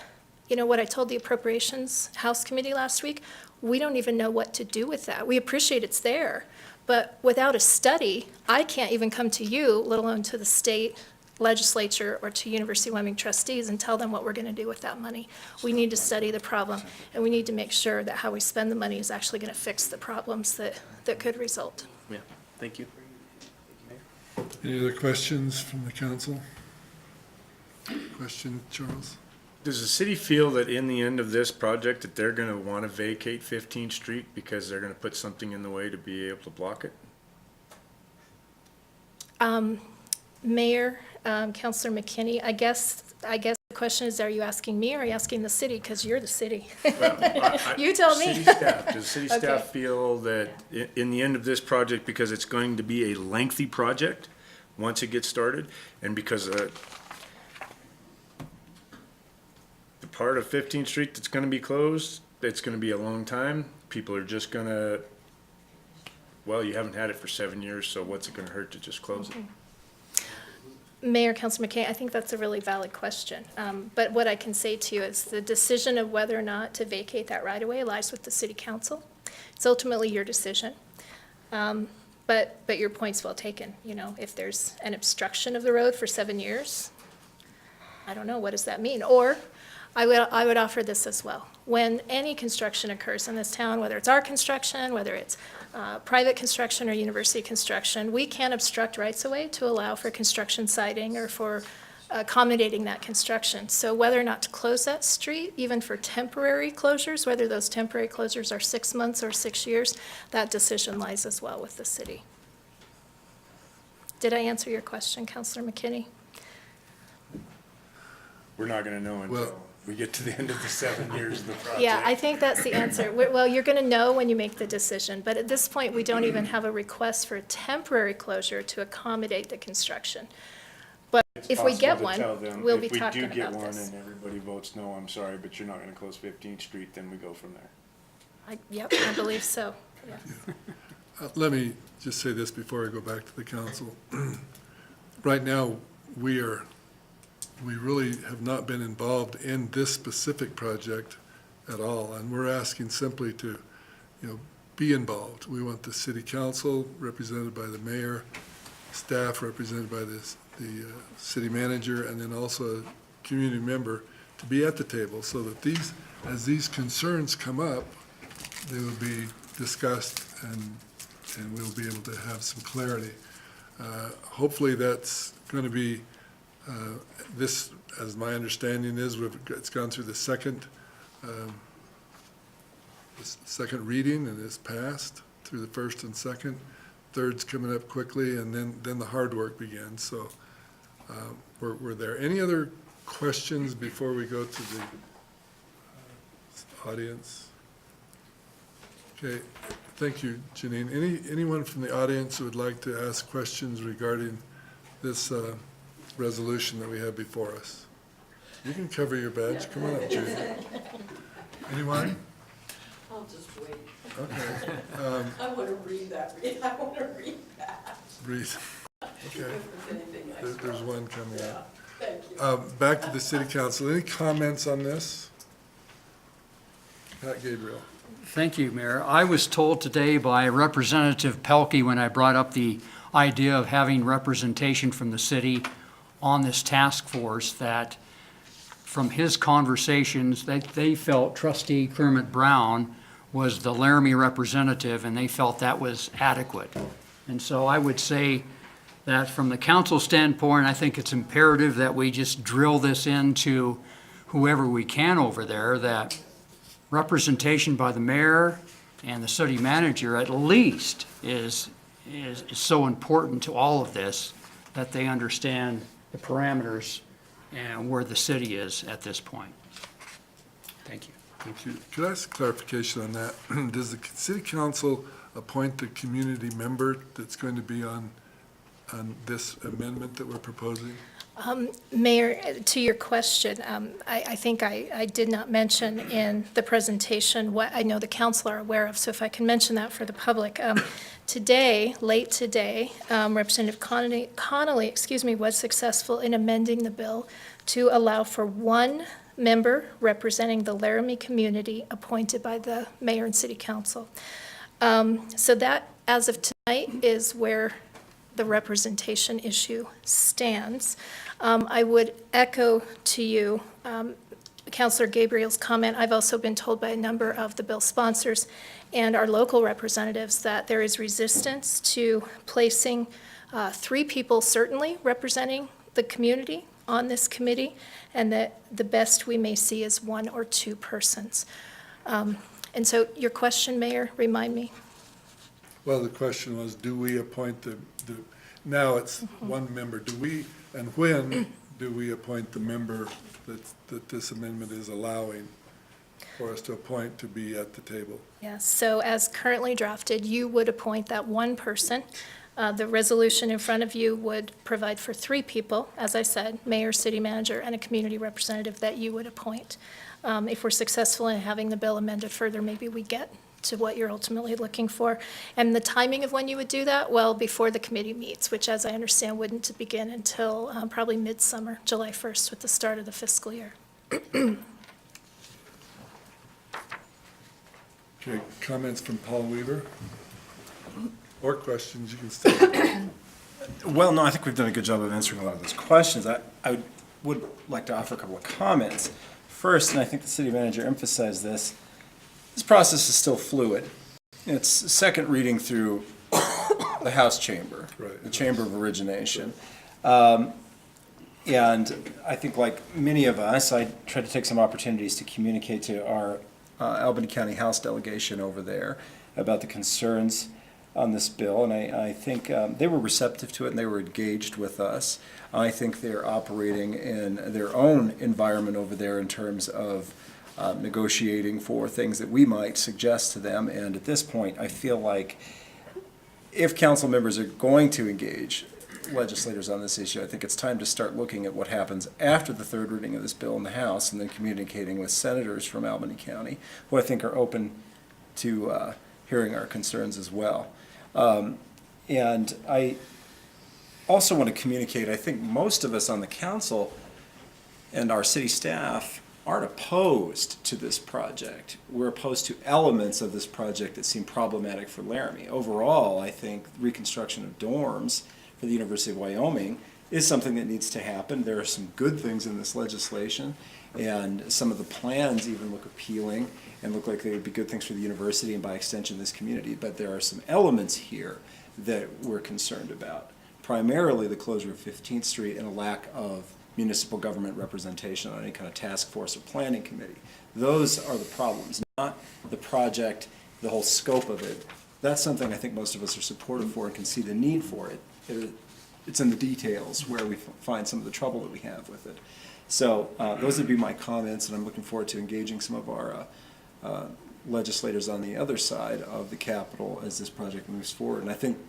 what I told the Appropriations House Committee last week, we don't even know what to do with that. We appreciate it's there, but without a study, I can't even come to you, let alone to the state legislature or to University of Wyoming trustees and tell them what we're going to do with that money. We need to study the problem, and we need to make sure that how we spend the money is actually going to fix the problems that could result. Yeah, thank you. Any other questions from the council? Question, Charles? Does the city feel that in the end of this project that they're gonna wanna vacate 15th Street because they're gonna put something in the way to be able to block it? Mayor, Councilor McKinney, I guess the question is, are you asking me or are you asking the city? Because you're the city. You tell me. City staff, does city Okay. staff feel that in the end of this project, because it's going to be a lengthy project once it gets started, and because the part of 15th Street that's gonna be closed, it's gonna be a long time, people are just gonna, well, you haven't had it for 7 years, so what's it gonna hurt to just close it? Mayor, Councilor McKay, I think that's a really valid question. But what I can say to you is the decision of whether or not to vacate that right-of-way lies with the city council. It's ultimately your decision. But your point's well taken. If there's an obstruction of the road for 7 years, I don't know, what does that mean? Or I would offer this as well. When any construction occurs in this town, whether it's our construction, whether it's private construction or university construction, we can't obstruct rights-of-way to allow for construction siting or for accommodating that construction. So whether or not to close that street, even for temporary closures, whether those temporary closures are 6 months or 6 years, that decision lies as well with the city. Did I answer your question, Councilor McKinney? We're not gonna know until. Well, We get to the end of the 7 years of the project. Yeah, I think that's the answer. Well, you're going to know when you make the decision, but at this point, we don't even have a request for a temporary closure to accommodate the construction. But It's if we get possible to tell one, them, we'll be if we talking do get about one this. and everybody votes no, I'm sorry, but you're not gonna close 15th Street, then we go from there. Yep, I believe so. Yeah. Let me just say this before I go back to the council. Right now, we really have not been involved in this specific project at all, and we're asking simply to, be involved. We want the city council represented by the mayor, staff represented by the city manager, and then also a community member to be at the table so that as these concerns come up, they will be discussed and we'll be able to have some clarity. Hopefully that's going to be, this, as my understanding is, it's gone through the second reading and is passed through the first and second. Third's coming up quickly, and then the hard work begins. So we're there. Any other questions before we go to the audience? Okay, thank you, Janine. Anyone from the audience who would like to ask questions regarding this resolution that we have before us? You can cover your badge. Come on up, Judy. Anyone? I'll just wait. Okay. I want to read that. I want to read that. Breathe. Okay. If there's anything nice. There's one coming Yeah, up. thank you. Back to the city council. Any comments on this? Pat Gabriel. Thank you, Mayor. I was told today by Representative Pelkey when I brought up the idea of having representation from the city on this task force that from his conversations that they felt Trustee Kermit Brown was the Laramie representative and they felt that was adequate. And so I would say that from the council standpoint, I think it's imperative that we just drill this into whoever we can over there, that representation by the mayor and the city manager at least is so important to all of this that they understand the parameters and where the city is at this point. Thank you. Thank you. Could I ask clarification on that? Does the city council appoint the community member that's going to be on this amendment that we're proposing? Mayor, to your question, I think I did not mention in the presentation what I know the council are aware of, so if I can mention that for the public. Today, late today, Representative Connolly, was successful in amending the bill to allow for one member representing the Laramie community appointed by the mayor and city council. So that, as of tonight, is where the representation issue stands. I would echo to you Councilor Gabriel's comment. I've also been told by a number of the bill sponsors and our local representatives that there is resistance to placing 3 people certainly representing the community on this committee, and that the best we may see is 1 or 2 persons. And so your question, Mayor, remind me. Well, the question was, do we appoint now it's one member. And when do we appoint the member that this amendment is allowing for us to appoint to be at the table? Yes, so as currently drafted, you would appoint that one person. The resolution in front of you would provide for 3 people, as I said, mayor, city manager, and a community representative that you would appoint. If we're successful in having the bill amended further, maybe we get to what you're ultimately looking for. And the timing of when you would do that, well, before the committee meets, which as I understand wouldn't begin until probably midsummer, July 1st with the start of the fiscal year. Okay, comments from Paul Weaver? Or questions, you can stay. Well, no, I think we've done a good job of answering a lot of those questions. I would like to offer a couple of comments. First, and I think the city manager emphasized this process is still fluid. It's second reading through the House chamber, Right. the chamber of origination. And I think like many of us, I tried to take some opportunities to communicate to our Albany County House delegation over there about the concerns on this bill, and I think they were receptive to it and they were engaged with us. I think they're operating in their own environment over there in terms of negotiating for things that we might suggest to them. And at this point, I feel like if council members are going to engage legislators on this issue, I think it's time to start looking at what happens after the third reading of this bill in the House and then communicating with senators from Albany County, who I think are open to hearing our concerns as well. And I also want to communicate, I think most of us on the council and our city staff aren't opposed to this project. We're opposed to elements of this project that seem problematic for Laramie. Overall, I think reconstruction of dorms for the University of Wyoming is something that needs to happen. There are some good things in this legislation, and some of the plans even look appealing and look like they would be good things for the university and by extension this community. But there are some elements here that we're concerned about. Primarily the closure of 15th Street and a lack of municipal government representation on any kind of task force or planning committee. Those are the problems, not the project, the whole scope of it. That's something I think most of us are supportive for and can see the need for it. It's in the details where we find some of the trouble that we have with it. So those would be my comments, and I'm looking forward to engaging some of our legislators on the other side of the Capitol as this project moves forward. And I think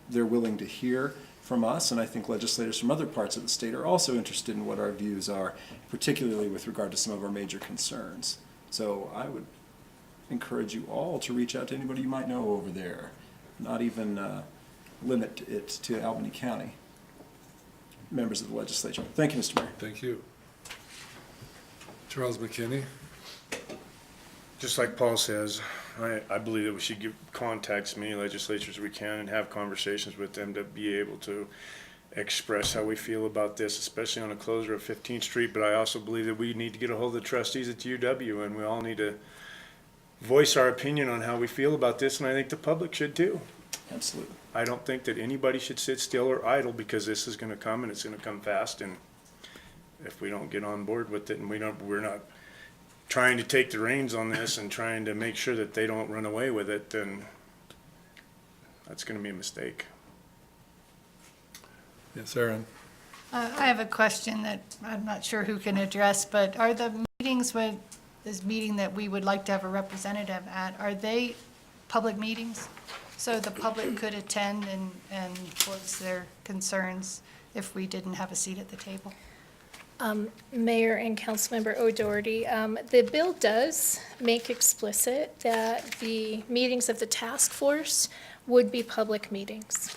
they're willing to hear from us, and I think legislators from other parts of the state are also interested in what our views are, particularly with regard to some of our major concerns. So I would encourage you all to reach out to anybody you might know over there, not even limit it to Albany County members of the legislature. Thank you, Mr. Mayor. Thank you. Charles McKinney. Just like Paul says, I believe that we should contact as many legislatures as we can and have conversations with them to be able to express how we feel about this, especially on the closure of 15th Street. But I also believe that we need to get a hold of the trustees at UW, and we all need to voice our opinion on how we feel about this, and I think the public should too. Absolutely. I don't think that anybody should sit still or idle, because this is going to come, and it's going to come fast. And if we don't get on board with it, and we're not trying to take the reins on this and trying to make sure that they don't run away with it, then that's going to be a mistake. Yes, Aaron. I have a question that I'm not sure who can address, but are the meetings with this meeting that we would like to have a representative at, are they public meetings? So the public could attend and voice their concerns if we didn't have a seat at the table? Mayor and Councilmember O'Doherty, the bill does make explicit that the meetings of the task force would be public meetings.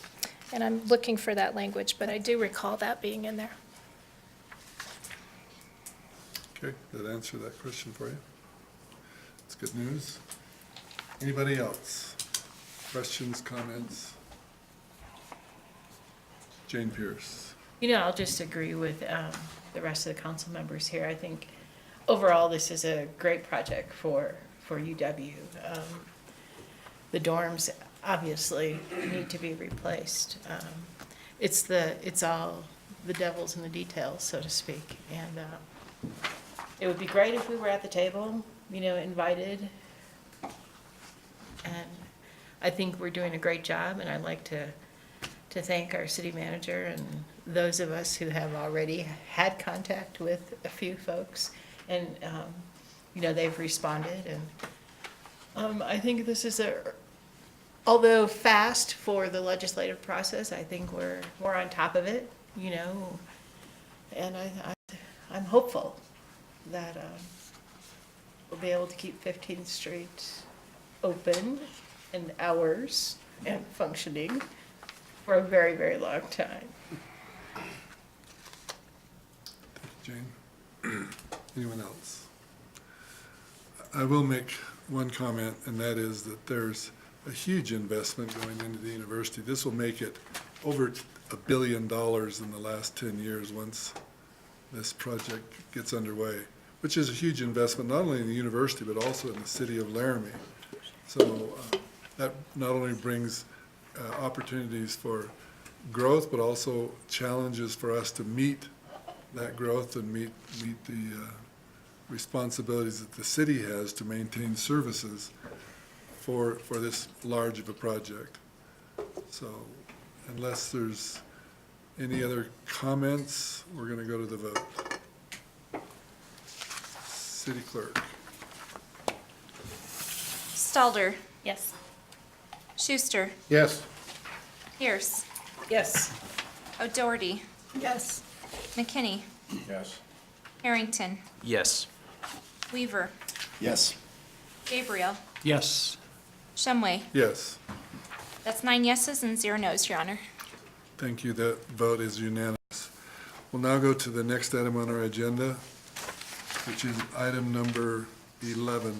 And I'm looking for that language, but I do recall that being in there. Okay, that answered that question for you. That's good news. Anybody else? Questions, comments? Jane Pierce. You know, I'll just agree with the rest of the council members here. I think overall this is a great project for UW. The dorms obviously need to be replaced. It's all the devil's in the details, so to speak. And it would be great if we were at the table, you know, invited. And I think we're doing a great job, and I'd like to thank our city manager and those of us who have already had contact with a few folks, and you know, they've responded. And I think this is although fast for the legislative process, I think we're on top of it, you know, and I'm hopeful that we'll be able to keep 15th Street open and hours and functioning for a very, very long time. Thank you, Jane. Anyone else? I will make one comment, and that is that there's a huge investment going into the university. This will make it over $1 billion in the last 10 years once this project gets underway, which is a huge investment not only in the university but also in the city of Laramie. So that not only brings opportunities for growth, but also challenges for us to meet that growth and meet the responsibilities that the city has to maintain services for this large of a project. So unless there's any other comments, we're going to go to the vote. City Clerk. Stalder. Yes. Schuster. Yes. Pierce. Yes. O'Doherty. Yes. McKinney. Yes. Harrington. Yes. Weaver. Yes. Gabriel. Yes. Shumway. Yes. That's 9 yeses and 0 nos, Your Honor. Thank you. That vote is unanimous. We'll now go to the next item on our agenda, which is item number 11.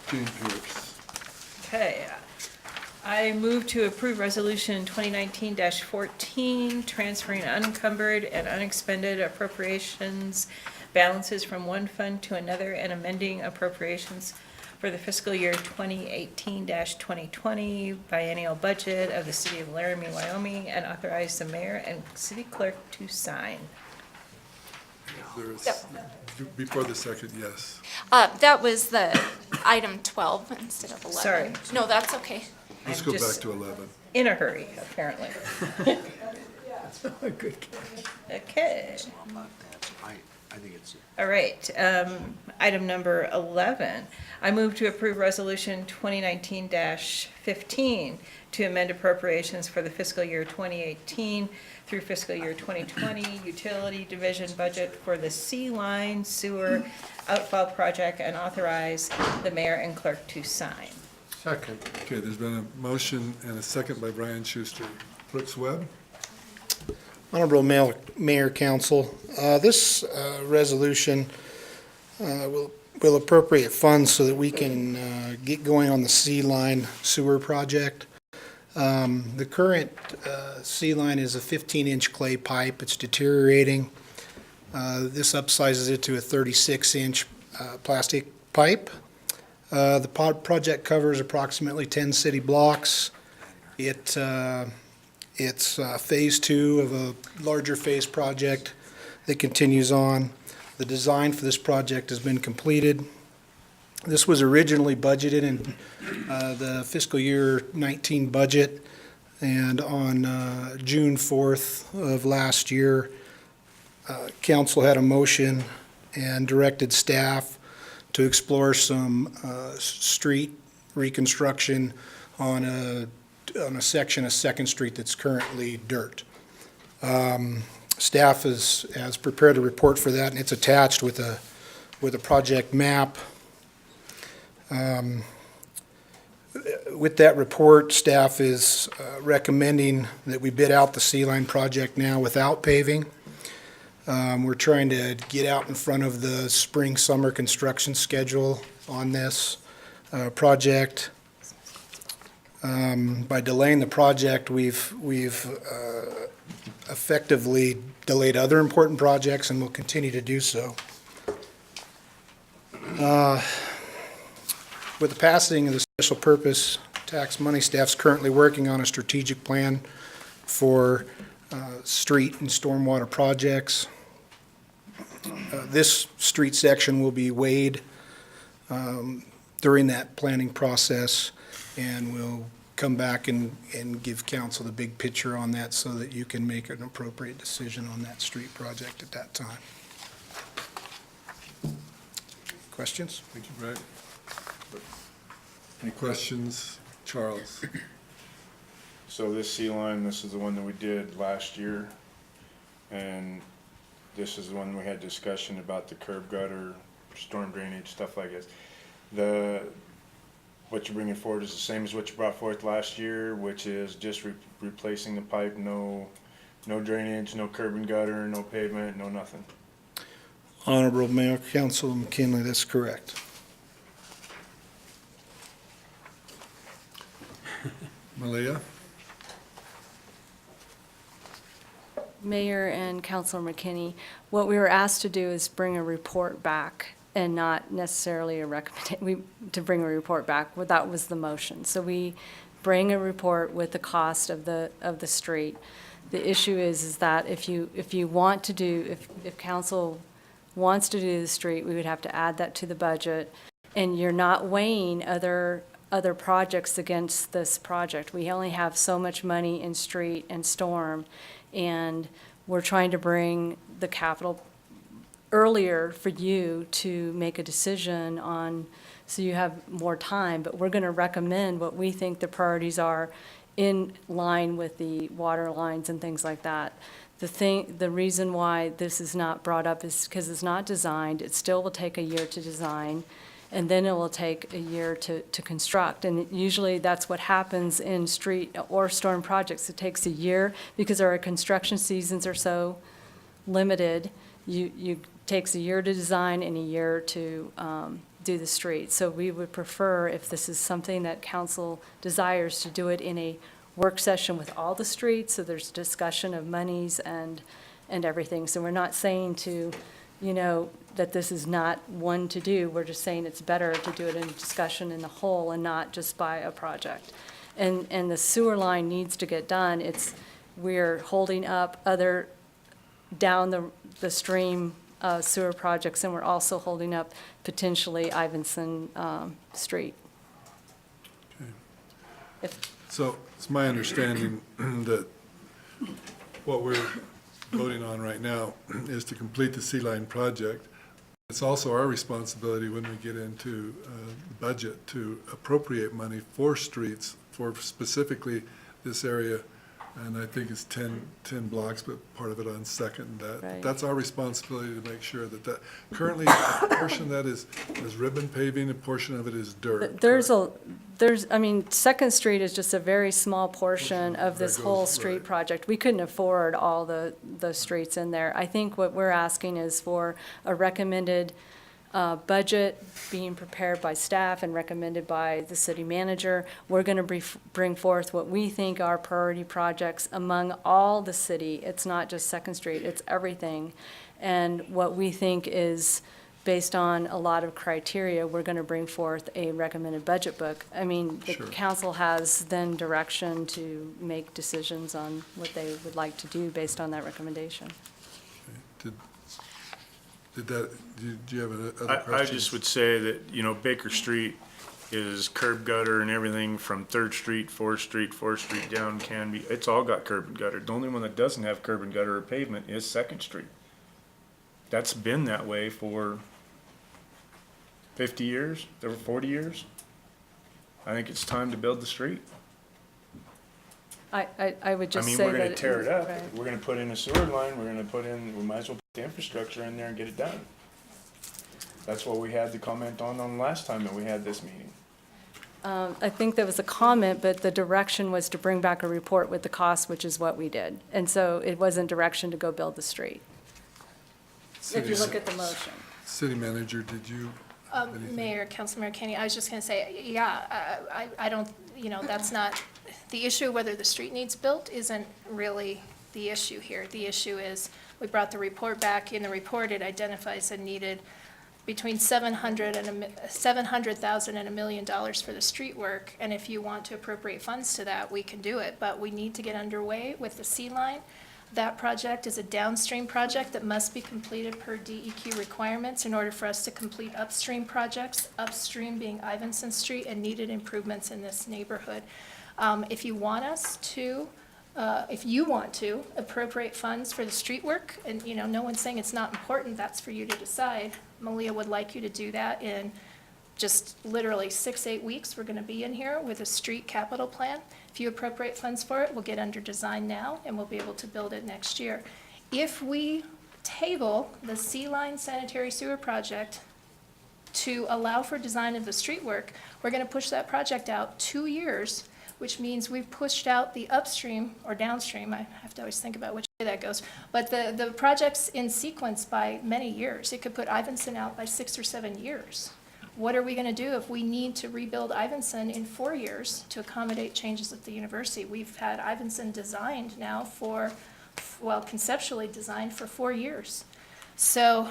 Jane Pierce. Okay. I move to approve Resolution 2019-14, transferring unencumbered and unexpended appropriations balances from one fund to another and amending appropriations for the fiscal year 2018-2020 biennial budget of the City of Laramie, Wyoming, and authorize the mayor and city clerk to sign. There is, before the second, yes. That was the item 12 instead of 11. Sorry. No, that's okay. Let's I'm go back just to 11. in a hurry, apparently. Okay. I think it's. All right, item number 11. I move to approve Resolution 2019-15 to amend appropriations for the fiscal year 2018 through fiscal year 2020 utility division budget for the C-Line Sewer Outfall Project and authorize the mayor and clerk to sign. Second. Okay, there's been a motion and a second by Brian Schuster. Brooks Webb? Honorable Mayor, Council, this resolution will appropriate funds so that we can get going on the C-Line sewer project. The current C-Line is a 15-inch clay pipe. It's deteriorating. This upsizes it to a 36-inch plastic pipe. The project covers approximately 10 city blocks. It's phase 2 of a larger phase project that continues on. The design for this project has been completed. This was originally budgeted in the fiscal year 19 budget, and on June 4th of last year, council had a motion and directed staff to explore some street reconstruction on a section of Second Street that's currently dirt. Staff has prepared a report for that, and it's attached with a project map. With that report, staff is recommending that we bid out the C-Line project now without paving. We're trying to get out in front of the spring-summer construction schedule on this project. By delaying the project, we've effectively delayed other important projects and will continue to do so. With the passing of the special purpose tax money, staff's currently working on a strategic plan for street and stormwater projects. This street section will be weighed during that planning process, and we'll come back and give council the big picture on that so that you can make an appropriate decision on that street project at that time. Questions? Thank you, Brett. Any questions? Charles? So this C-Line, this is the one that we did last year, and this is the one we had discussion about the curb gutter, storm drainage, stuff like this. What you're bringing forward is the same as what you brought forth last year, which is just replacing the pipe, no drainage, no curb and gutter, no pavement, no nothing. Honorable Mayor, Council McKinley, that's correct. Malia? Mayor and Councilor McKinney, what we were asked to do is bring a report back and not necessarily a recommendation, to bring a report back. Well, that was the motion. So we bring a report with the cost of the street. The issue is that if you want to do, if council wants to do the street, we would have to add that to the budget. And you're not weighing other other projects against this project. We only have so much money in street and storm, and we're trying to bring the capital earlier for you to make a decision on, so you have more time, but we're going to recommend what we think the priorities are in line with the water lines and things like that. The reason why this is not brought up is because it's not designed. It still will take a year to design, and then it will take a year to construct. And usually that's what happens in street or storm projects. It takes a year because our construction seasons are so limited. You takes a year to design and a year to do the street. So we would prefer, if this is something that council desires, to do it in a work session with all the streets, so there's discussion of monies and everything. So we're not saying to, that this is not one to do. We're just saying it's better to do it in a discussion in the whole and not just by a project. And the sewer line needs to get done. We're holding up other down the stream sewer projects, and we're also holding up potentially Ivinson Street. Okay. So it's my understanding that what we're voting on right now is to complete the Sea Line project. It's also our responsibility when we get into the budget to appropriate money for streets, for specifically this area. And I think it's 10 blocks, but part of it on Second. Right. That's our responsibility to make sure that currently a portion of that is ribbon paving, a portion of it is dirt. Second Street is just a very small portion of this That whole goes- street right. project. We couldn't afford all the streets in there. I think what we're asking is for a recommended budget being prepared by staff and recommended by the city manager. We're going to bring forth what we think are priority projects among all the city. It's not just Second Street, it's everything. And what we think is, based on a lot of criteria, we're going to bring forth a recommended budget book. The Sure. council has then direction to make decisions on what they would like to do based on that recommendation. Do you have other questions? I just would say that, Baker Street is curb gutter and everything from 3rd Street, 4th Street down Canby. It's all got curb and gutter. The only one that doesn't have curb and gutter or pavement is 2nd Street. That's been that way for 50 years, over 40 years. I think it's time to build the street. I would just say that. We're gonna tear it up. Right. We're gonna put in a sewer line. We might as well put the infrastructure in there and get it done. That's what we had to comment on the last time that we had this meeting. I think there was a comment, but the direction was to bring back a report with the cost, which is what we did. And so it wasn't direction to go build the street. If you look at the motion. City manager, did you? Mayor, Councilmember Kenny, I was just going to say, I don't, that's not, the issue whether the street needs built isn't really the issue here. The issue is, we brought the report back. In the report, it identifies a needed between $700,000 and $1 million for the street work. And if you want to appropriate funds to that, we can do it. But we need to get underway with the Sea Line. That project is a downstream project that must be completed per DEQ requirements in order for us to complete upstream projects, upstream being Ivinson Street and needed improvements in this neighborhood. If you want to appropriate funds for the street work, and no one's saying it's not important, that's for you to decide. Malia would like you to do that in just literally 6-8 weeks. We're going to be in here with a street capital plan. If you appropriate funds for it, we'll get under design now and we'll be able to build it next year. If we table the Sea Line sanitary sewer project to allow for design of the street work, we're going to push that project out 2 years, which means we've pushed out the upstream or downstream. I have to always think about which way that goes. But the project's in sequence by many years. It could put Ivinson out by 6 or 7 years. What are we going to do if we need to rebuild Ivinson in 4 years to accommodate changes at the university? We've had Ivinson designed now conceptually designed for 4 years. So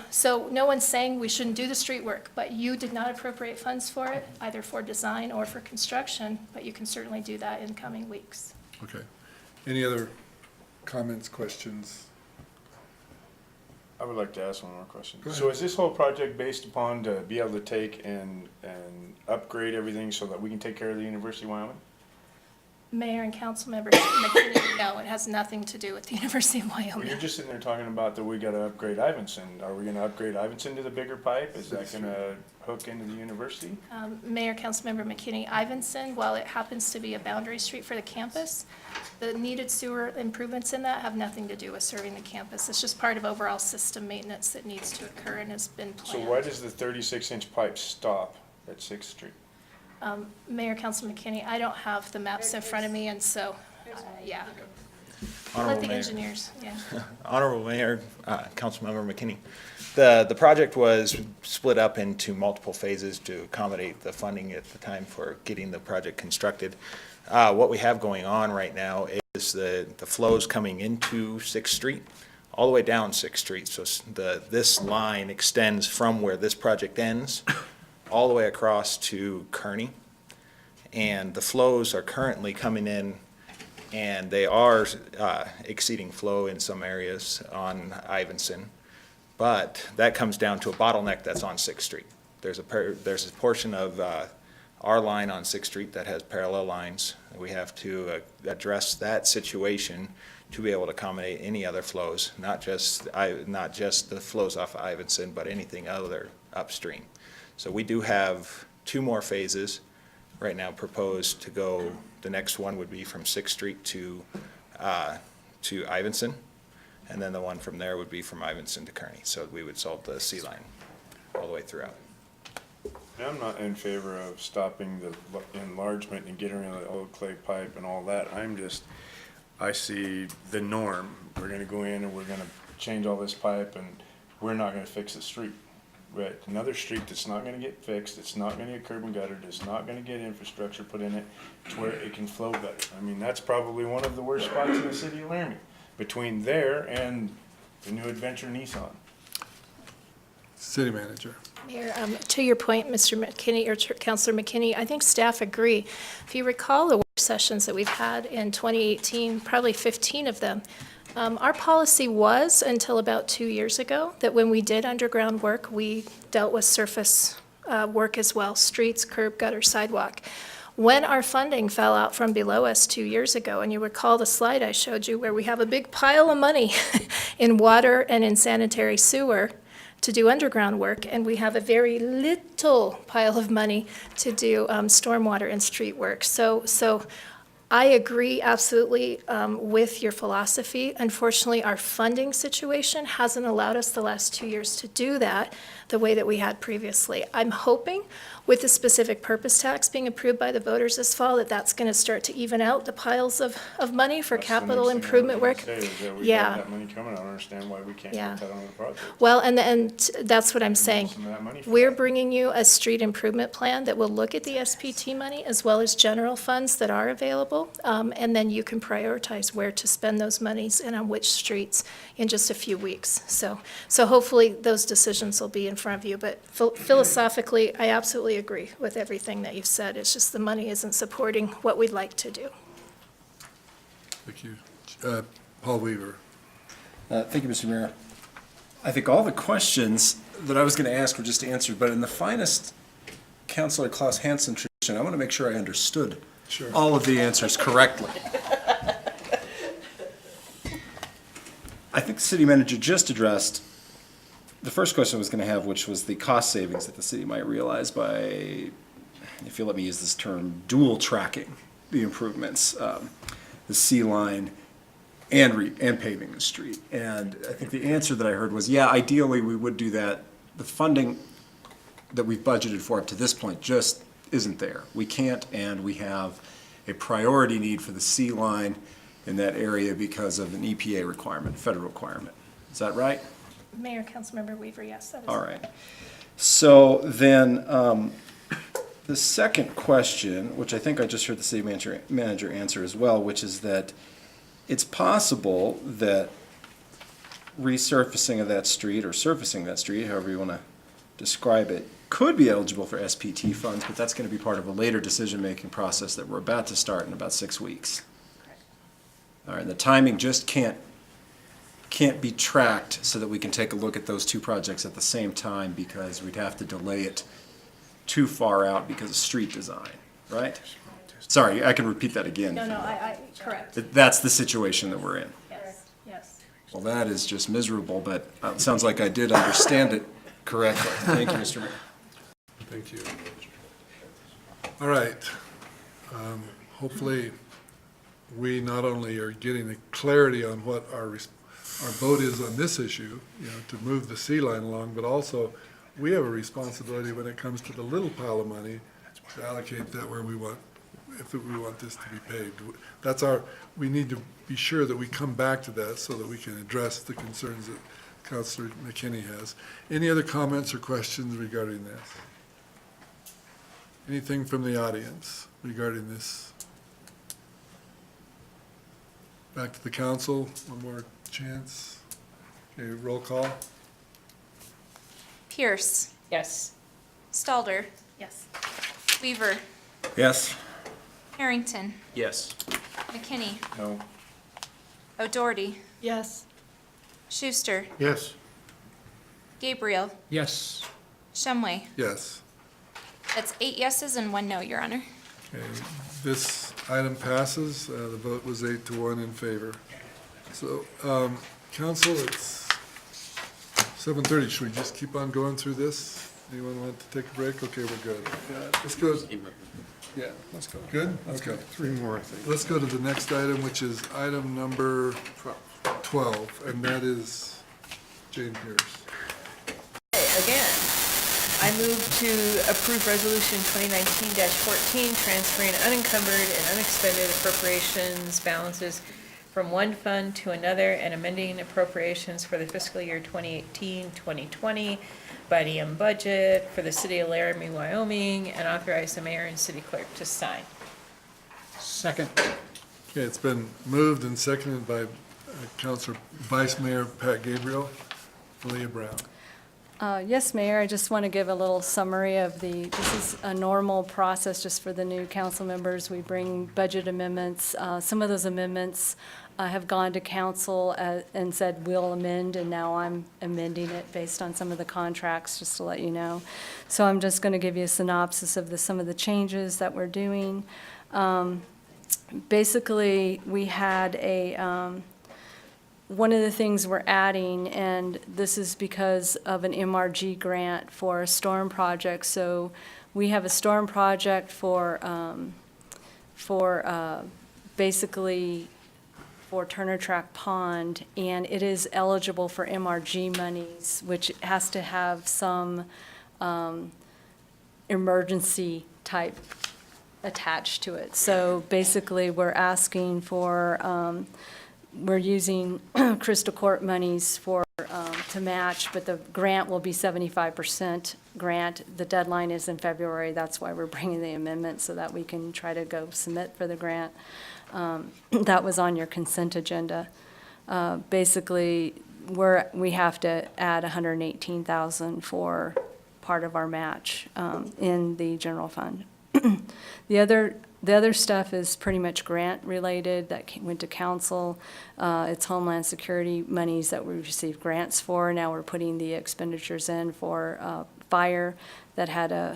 no one's saying we shouldn't do the street work, but you did not appropriate funds for it, either for design or for construction, but you can certainly do that in coming weeks. Okay. Any other comments, questions? I would like to ask one more question. Go So ahead. is this whole project based upon to be able to take and upgrade everything so that we can take care of the University of Wyoming? Mayor and council members, McKinney, no, it has nothing to do with the University of Well, you're Wyoming. just sitting there talking about that we gotta upgrade Ivinson. Are we gonna upgrade Ivinson to the bigger pipe? Is that gonna hook into the university? Mayor, Councilmember McKinney, Ivinson, while it happens to be a boundary street for the campus, the needed sewer improvements in that have nothing to do with serving the campus. It's just part of overall system maintenance that needs to occur and has been So planned. why does the 36-inch pipe stop at Sixth Street? Mayor, Councilman McKinney, I don't have the maps in front of me, and so, yeah. Let Honorable the Mayor. engineers, yeah. Honorable Mayor, Councilmember McKinney. The project was split up into multiple phases to accommodate the funding at the time for getting the project constructed. What we have going on right now is the flows coming into Sixth Street, all the way down Sixth Street. So this line extends from where this project ends, all the way across to Kearney. And the flows are currently coming in, and they are exceeding flow in some areas on Ivinson. But that comes down to a bottleneck that's on Sixth Street. There's a portion of our line on Sixth Street that has parallel lines. We have to address that situation to be able to accommodate any other flows, not just the flows off of Ivinson, but anything other upstream. So we do have 2 more phases right now proposed to go. The next one would be from Sixth Street to Ivinson, and then the one from there would be from Ivinson to Kearney. So we would solve the C line all the way throughout. I'm not in favor of stopping the enlargement and getting rid of the old clay pipe and all that. I see the norm. We're gonna go in and we're gonna change all this pipe and we're not gonna fix the street. But another street that's not gonna get fixed, it's not gonna get curb and gutter, it's not gonna get infrastructure put in it to where it can flow better. I mean, that's probably one of the worst spots in the city of Laramie, between there and the new Adventure Nissan. City manager. Mayor, to your point, Mr. McKinney, or Councilor McKinney, I think staff agree. If you recall the work sessions that we've had in 2018, probably 15 of them, our policy was, until about 2 years ago, that when we did underground work, we dealt with surface work as well, streets, curb, gutter, sidewalk. When our funding fell out from below us 2 years ago, and you recall the slide I showed you where we have a big pile of money in water and in sanitary sewer to do underground work, and we have a very little pile of money to do stormwater and street work. So I agree absolutely with your philosophy. Unfortunately, our funding situation hasn't allowed us the last 2 years to do that the way that we had previously. I'm hoping with the specific purpose tax being approved by the voters this fall, that that's going to start to even out the piles of money for capital improvement work. We Yeah. got that money coming. I don't understand why we can't Yeah. put that on the project. Well, and that's what I'm saying. Some of that money for We're that. bringing you a street improvement plan that will look at the SPT money as well as general funds that are available. And then you can prioritize where to spend those monies and on which streets in just a few weeks. So hopefully those decisions will be in front of you. But philosophicically, I absolutely agree with everything that you've said. It's just the money isn't supporting what we'd like to do. Thank you. Paul Weaver. Thank you, Mr. Mayor. I think all the questions that I was going to ask were just answered, but in the finest Councilor Klaus Hansen tradition, I want to make sure I understood all of the answers correctly. I think the city manager just addressed the first question I was going to have, which was the cost savings that the city might realize by, if you'll let me use this term, dual tracking the improvements, the C line, and paving the street. And I think the answer that I heard was, yeah, ideally we would do that. The funding that we've budgeted for up to this point just isn't there. We can't, and we have a priority need for the C line in that area because of an EPA requirement, federal requirement. Is that right? Mayor, Councilmember Weaver, yes, that is. All right. So then, the second question, which I think I just heard the city manager answer as well, which is that it's possible that resurfacing of that street or surfacing that street, however you want to describe it, could be eligible for SPT funds, but that's going to be part of a later decision-making process that we're about to start in about 6 weeks. All right, and the timing just can't can't be tracked so that we can take a look at those two projects at the same time, because we'd have to delay it too far out because of street design, right? Sorry, I can repeat that again. Correct. That's the situation that we're in. Yes, yes. Well, that is just miserable, but it sounds like I did understand it correctly. Thank you, Mr. Mayor. Thank you. All right. Hopefully, we not only are getting the clarity on what our vote is on this issue, to move the sea line along, but also we have a responsibility when it comes to the little pile of money to allocate that where we want, if we want this to be paved. We need to be sure that we come back to that so that we can address the concerns that Councilor McKinney has. Any other comments or questions regarding this? Anything from the audience regarding this? Back to the council, one more chance. Okay, roll call. Pierce, Yes. Stalder, Yes. Weaver, Yes. Harrington, Yes. McKinney, No. O'Doherty, Yes. Schuster, Yes. Gabriel, Yes. Shumway. Yes. That's 8 yeses and 1 no, Your Honor. Okay, this item passes. The vote was 8-1 in favor. So, council, it's 7:30. Should we just keep on going through this? Anyone want to take a break? Okay, we're good. Let's go. Yeah, let's go. Good? Okay. 3 more, I think. Let's go to the next item, which is item number 12, and that is Jane Pierce. Again, I move to approve Resolution 2019-14, transferring unencumbered and unexpended appropriations balances from one fund to another and amending appropriations for the fiscal year 2018-2020 by diem budget for the city of Laramie, Wyoming, and authorize the mayor and city clerk to sign. Second. Okay, it's been moved and seconded by Councilor Vice Mayor Pat Gabriel. Leah Brown. Yes, Mayor, I just want to give a little summary of this is a normal process just for the new council members. We bring budget amendments. Some of those amendments have gone to council and said we'll amend, and now I'm amending it based on some of the contracts, just to let you know. So I'm just going to give you a synopsis of some of the changes that we're doing. Basically, we had one of the things we're adding, and this is because of an MRG grant for a storm project. So we have a storm project for basically for Turner Track Pond, and it is eligible for MRG monies, which has to have some emergency type attached to it. So basically, we're asking for we're using Crystal Court monies to match, but the grant will be 75% grant. The deadline is in February. That's why we're bringing the amendment, so that we can try to go submit for the grant. That was on your consent agenda. Basically, we have to add $118,000 for part of our match in the general fund. The other stuff is pretty much grant-related that went to council. It's Homeland Security monies that we received grants for. Now we're putting the expenditures in for fire that had they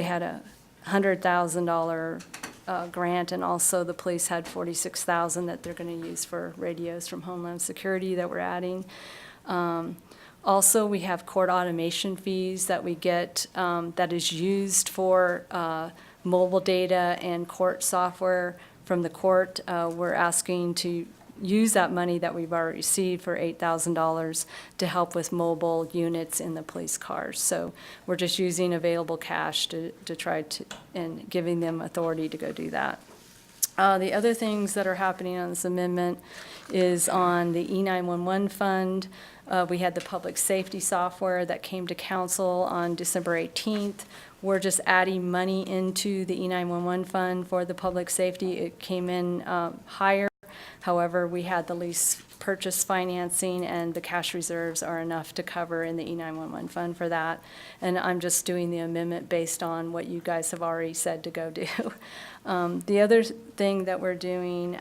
had a $100,000 grant, and also the police had $46,000 that they're going to use for radios from Homeland Security that we're adding. Also, we have court automation fees that we get that is used for mobile data and court software from the court. We're asking to use that money that we've already received for $8,000 to help with mobile units in the police cars. So we're just using available cash to try to, and giving them authority to go do that. The other things that are happening on this amendment is on the E911 fund. We had the public safety software that came to council on December 18th. We're just adding money into the E911 fund for the public safety. It came in higher. However, we had the lease purchase financing, and the cash reserves are enough to cover in the E911 fund for that. And I'm just doing the amendment based on what you guys have already said to go do. The other thing that we're doing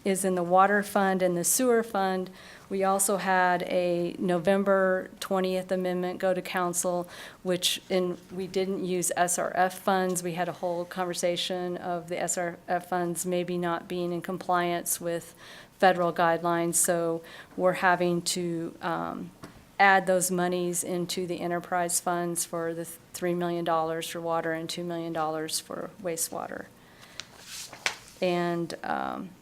is in the water fund and the sewer fund. We also had a November 20th amendment go to council, we didn't use SRF funds. We had a whole conversation of the SRF funds maybe not being in compliance with federal guidelines, so we're having to add those monies into the enterprise funds for the $3 million for water and $2 million for wastewater. And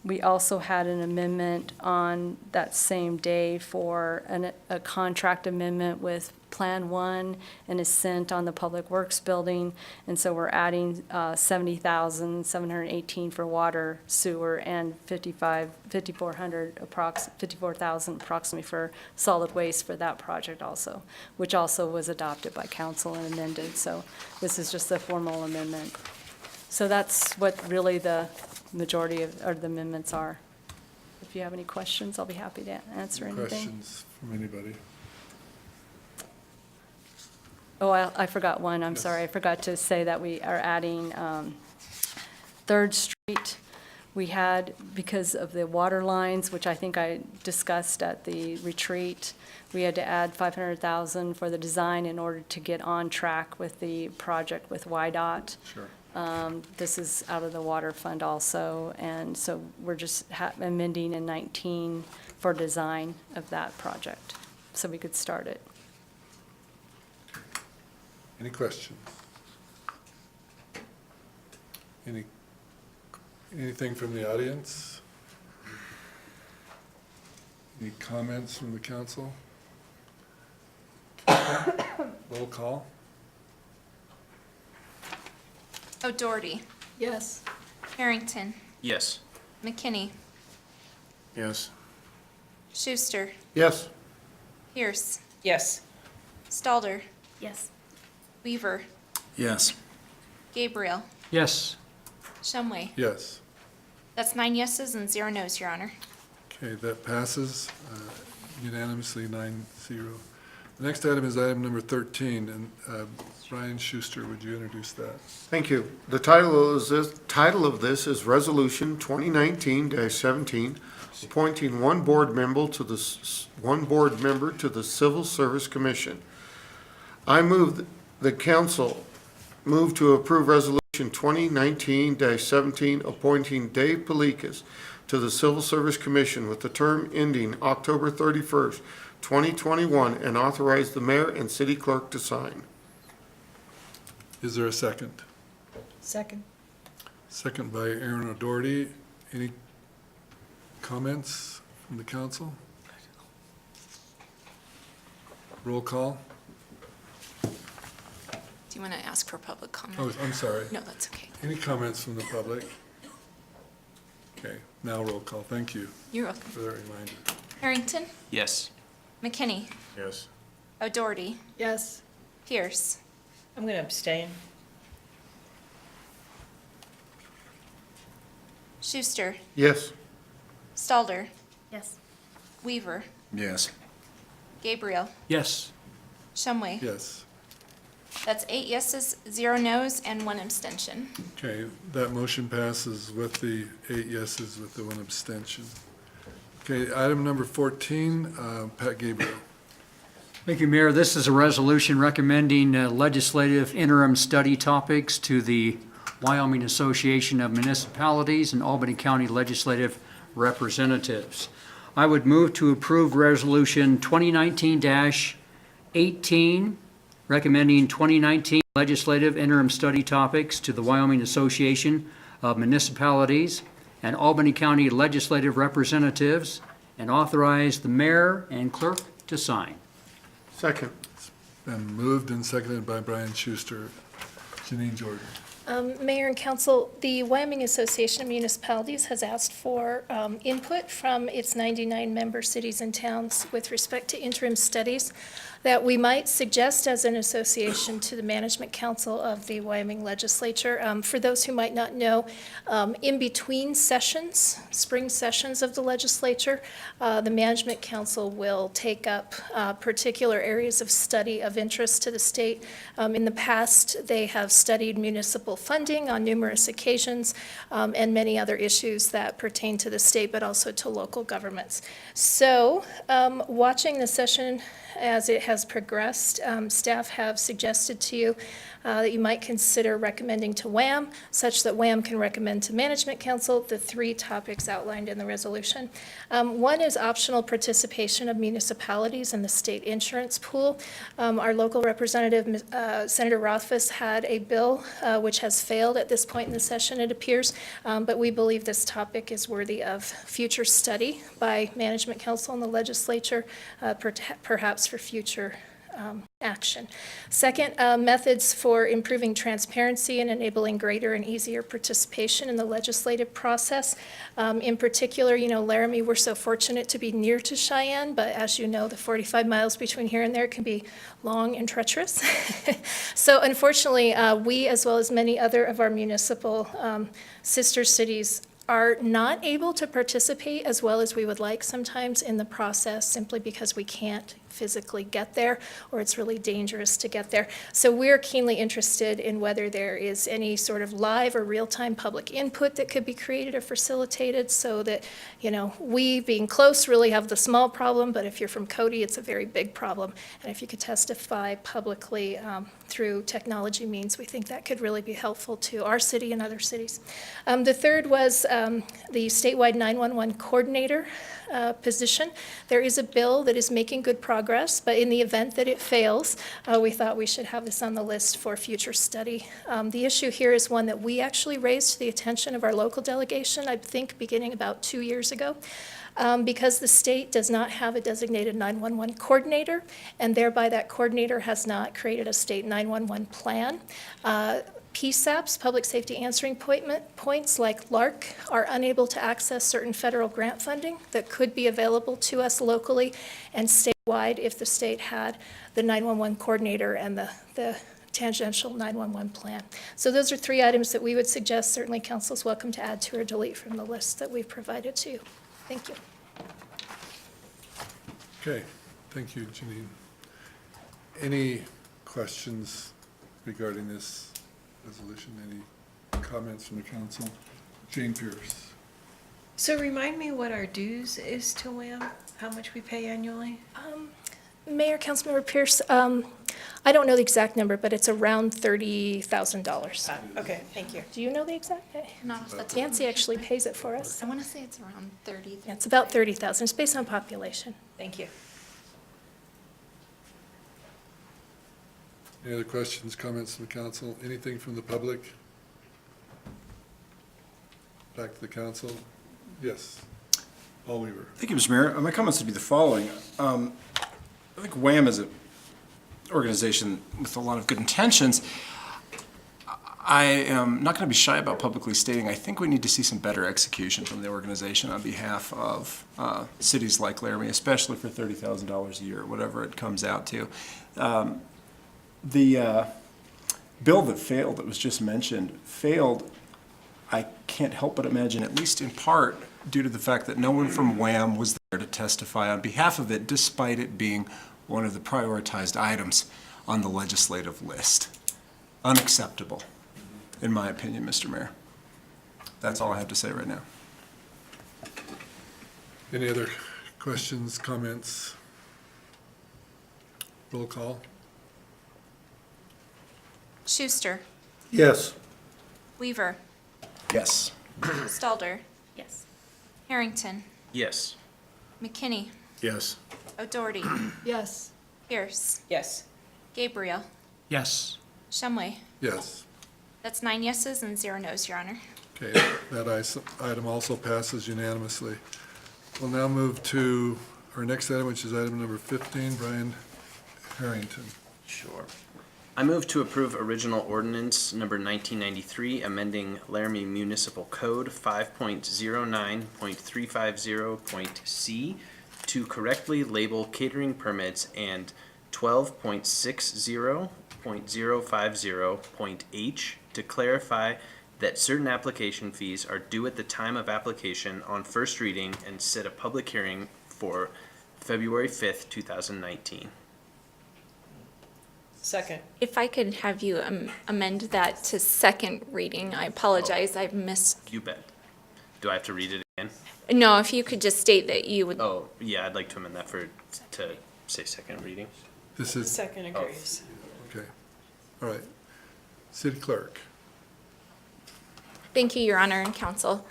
we also had an amendment on that same day for a contract amendment with Plan 1 and Ascent on the Public Works Building. And so we're adding $70,718 for water, sewer, and $54,000 approximately for solid waste for that project also, which also was adopted by council and amended. So this is just a formal amendment. So that's what really the majority of the amendments are. If you have any questions, I'll be happy to answer anything. Questions from anybody? Oh, I forgot one, I'm Yes. sorry. I forgot to say that we are adding 3rd Street. We had, because of the water lines, which I think I discussed at the retreat, we had to add $500,000 for the design in order to get on track with the project with YDOT. Sure. This is out of the water fund also, and so we're just amending in 19 for design of that project, so we could start it. Any questions? Anything from the audience? Any comments from the council? Roll call. O'Doherty. Yes. Harrington. Yes. McKinney. Yes. Schuster. Yes. Pierce. Yes. Stalder. Yes. Weaver. Yes. Gabriel. Yes. Shumway. Yes. That's 9 yeses and 0 nos, Your Honor. Okay, that passes unanimously 9-0. The next item is item number 13, and Brian Schuster, would you introduce that? Thank you. The title of this is Resolution 2019-17, appointing one board member to the Civil Service Commission. I move the council move to approve Resolution 2019-17, appointing Dave Pelikas to the Civil Service Commission with the term ending October 31st, 2021, and authorize the mayor and city clerk to sign. Is there a second? Second. Second by Aaron O'Doherty. Any comments from the council? Roll call. Do you want to ask for public comment? Oh, I'm sorry. No, that's okay. Any comments from the public? Okay, now roll call. Thank you You're welcome. for that reminder. Harrington. Yes. McKinney. Yes. O'Doherty. Yes. Pierce. I'm going to abstain. Schuster. Yes. Stalder. Yes. Weaver. Yes. Gabriel. Yes. Shumway. Yes. That's 8 yeses, 0 nos, and 1 abstention. Okay, that motion passes with the 8 yeses with the 1 abstention. Okay, item number 14, Pat Gabriel. Thank you, Mayor. This is a resolution recommending legislative interim study topics to the Wyoming Association of Municipalities and Albany County Legislative Representatives. I would move to approve Resolution 2019-18, recommending 2019 legislative interim study topics to the Wyoming Association of Municipalities and Albany County Legislative Representatives, and authorize the mayor and clerk to sign. Second. Been moved and seconded by Brian Schuster. Janine Jordan. Mayor and council, the Wyoming Association of Municipalities has asked for input from its 99 member cities and towns with respect to interim studies that we might suggest as an association to the Management Council of the Wyoming Legislature. For those who might not know, in between sessions, spring sessions of the legislature, the Management Council will take up particular areas of study of interest to the state. In the past, they have studied municipal funding on numerous occasions and many other issues that pertain to the state, but also to local governments. So, watching the session as it has progressed, staff have suggested to you that you might consider recommending to WAM, such that WAM can recommend to Management Council the 3 topics outlined in the resolution. One is optional participation of municipalities in the state insurance pool. Our local representative, Senator Rothfuss, had a bill which has failed at this point in the session, it appears, but we believe this topic is worthy of future study by Management Council and the legislature, perhaps for future action. Second, methods for improving transparency and enabling greater and easier participation in the legislative process. In particular, Laramie, we're so fortunate to be near to Cheyenne, but as you know, the 45 miles between here and there can be long and treacherous. So unfortunately, we, as well as many other of our municipal sister cities, are not able to participate as well as we would like sometimes in the process, simply because we can't physically get there, or it's really dangerous to get there. So we're keenly interested in whether there is any sort of live or real-time public input that could be created or facilitated, so that, we being close really have the small problem, but if you're from Cody, it's a very big problem. And if you could testify publicly through technology means, we think that could really be helpful to our city and other cities. The third was the statewide 911 coordinator position. There is a bill that is making good progress, but in the event that it fails, we thought we should have this on the list for future study. The issue here is one that we actually raised to the attention of our local delegation, I think beginning about 2 years ago. Because the state does not have a designated 911 coordinator, and thereby that coordinator has not created a state 911 plan. PSAPs, Public Safety Answering Points, like LARC, are unable to access certain federal grant funding that could be available to us locally and statewide if the state had the 911 coordinator and the tangential 911 plan. So those are 3 items that we would suggest. Certainly, council's welcome to add to or delete from the list that we've provided to you. Thank you. Okay, thank you, Janine. Any questions regarding this resolution? Any comments from the council? Jane Pierce. So remind me what our dues is to WAM, how much we pay annually? Mayor, Councilmember Pierce, I don't know the exact number, but it's around $30,000. Okay, thank you. Do you know the exact? Not off the top. Nancy actually pays it for us. I want to say it's around 30. Yeah, it's about 30,000. It's based on population. Thank you. Any other questions, comments from the council? Anything from the public? Back to the council. Yes. Paul Weaver. Thank you, Mr. Mayor. My comments would be the following. I think WAM is an organization with a lot of good intentions. I am not going to be shy about publicly stating I think we need to see some better execution from the organization on behalf of cities like Laramie, especially for $30,000 a year, whatever it comes out to. The bill that failed, that was just mentioned, failed, I can't help but imagine, at least in part, due to the fact that no one from WAM was there to testify on behalf of it, despite it being one of the prioritized items on the legislative list. Unacceptable, in my opinion, Mr. Mayor. That's all I have to say right now. Any other questions, comments? Roll call. Schuster, Yes. Weaver, Yes. Stalder, Yes. Harrington, Yes. McKinney, Yes. O'Doherty, Yes. Pierce, Yes. Gabriel, Yes. Shumway. Yes. That's 9 yeses and 0 nos, Your Honor. Okay, that item also passes unanimously. We'll now move to our next item, which is item number 15, Brian Harrington. Sure. I move to approve original ordinance number 1993, amending Laramie Municipal Code 5.09.350.c to correctly label catering permits and 12.60.050.H to clarify that certain application fees are due at the time of application on first reading and set a public hearing for February 5th, 2019. Second. If I could have you amend that to second reading, I apologize, I've missed. You bet. Do I have to read it again? No, if you could just state that you would. Oh, yeah, I'd like to amend that to say second reading. This is, Second agrees. okay. All right. City Clerk. Thank you, Your Honor and Council.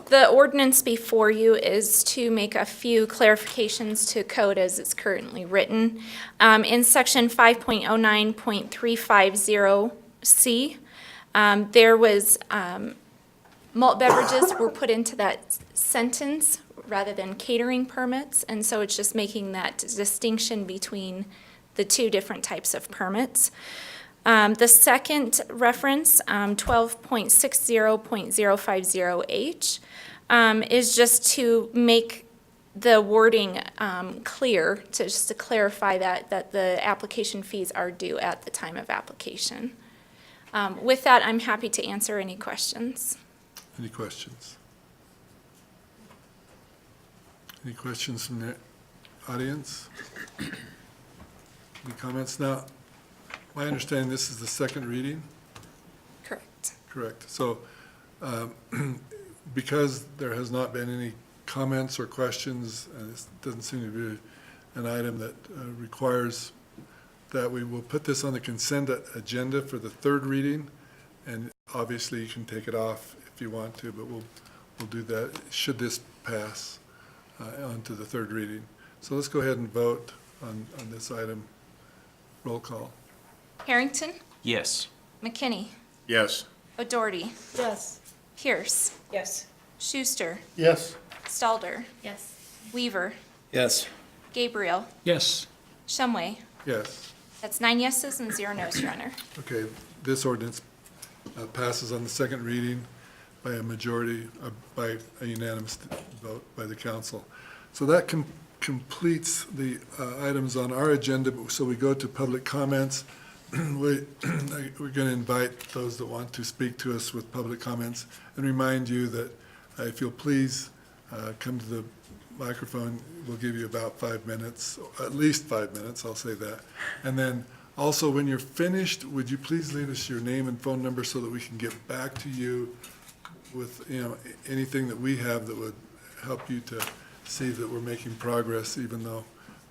The ordinance before you is to make a few clarifications to code as it's currently written. In section 5.09.350C, there was malt beverages were put into that sentence rather than catering permits, and so it's just making that distinction between the two different types of permits. The second reference, 12.60.050H, is just to make the wording clear, just to clarify that the application fees are due at the time of application. With that, I'm happy to answer any questions. Any questions? Any questions from the audience? Any comments? Now, my understanding, this is the second reading? Correct. Correct. So, because there has not been any comments or questions, and this doesn't seem to be an item that requires that, we will put this on the consent agenda for the third reading, and obviously you can take it off if you want to, but we'll do that should this pass on to the third reading. So let's go ahead and vote on this item. Roll call. Harrington, Yes. McKinney, Yes. O'Doherty, Yes. Pierce, Yes. Schuster, Yes. Stalder, Yes. Weaver, Yes. Gabriel, Yes. Shumway. Yes. That's 9 yeses and 0 nos, Your Honor. Okay, this ordinance passes on the second reading by a majority, by a unanimous vote by the council. So that completes the items on our agenda, so we go to public comments. We're going to invite those that want to speak to us with public comments and remind you that if you'll please come to the microphone, we'll give you about 5 minutes, at least 5 minutes, I'll say that. And then also, when you're finished, would you please leave us your name and phone number so that we can get back to you with, anything that we have that would help you to see that we're making progress, even though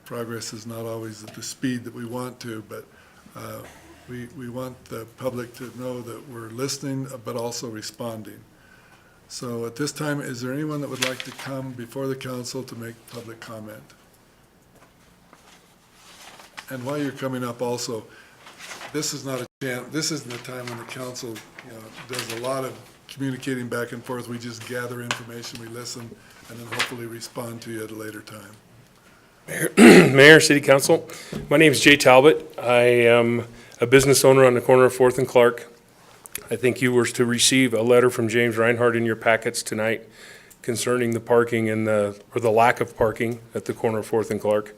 progress is not always at the speed that we want to, but we want the public to know that we're listening, but also responding. So at this time, is there anyone that would like to come before the council to make public comment? And while you're coming up also, this is not a chance, this isn't a time when the council, does a lot of communicating back and forth. We just gather information, we listen, and then hopefully respond to you at a later time. Mayor, City Council, my name is Jay Talbot. I am a business owner on the corner of 4th and Clark. I think you were to receive a letter from James Reinhardt in your packets tonight concerning the parking and the lack of parking at the corner of 4th and Clark.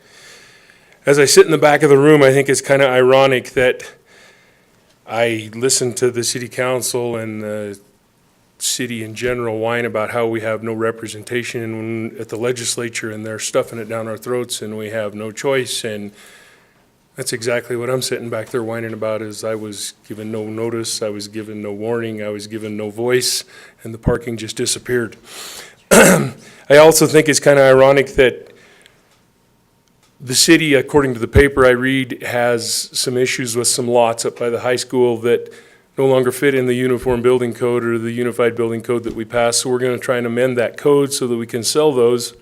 As I sit in the back of the room, I think it's kind of ironic that I listen to the City Council and the city in general whine about how we have no representation at the legislature, and they're stuffing it down our throats and we have no choice. And that's exactly what I'm sitting back there whining about, is I was given no notice, I was given no warning, I was given no voice, and the parking just disappeared. I also think it's kind of ironic that the city, according to the paper I read, has some issues with some lots up by the high school that no longer fit in the Uniform Building Code or the Unified Building Code that we passed. So we're going to try and amend that code so that we can sell those.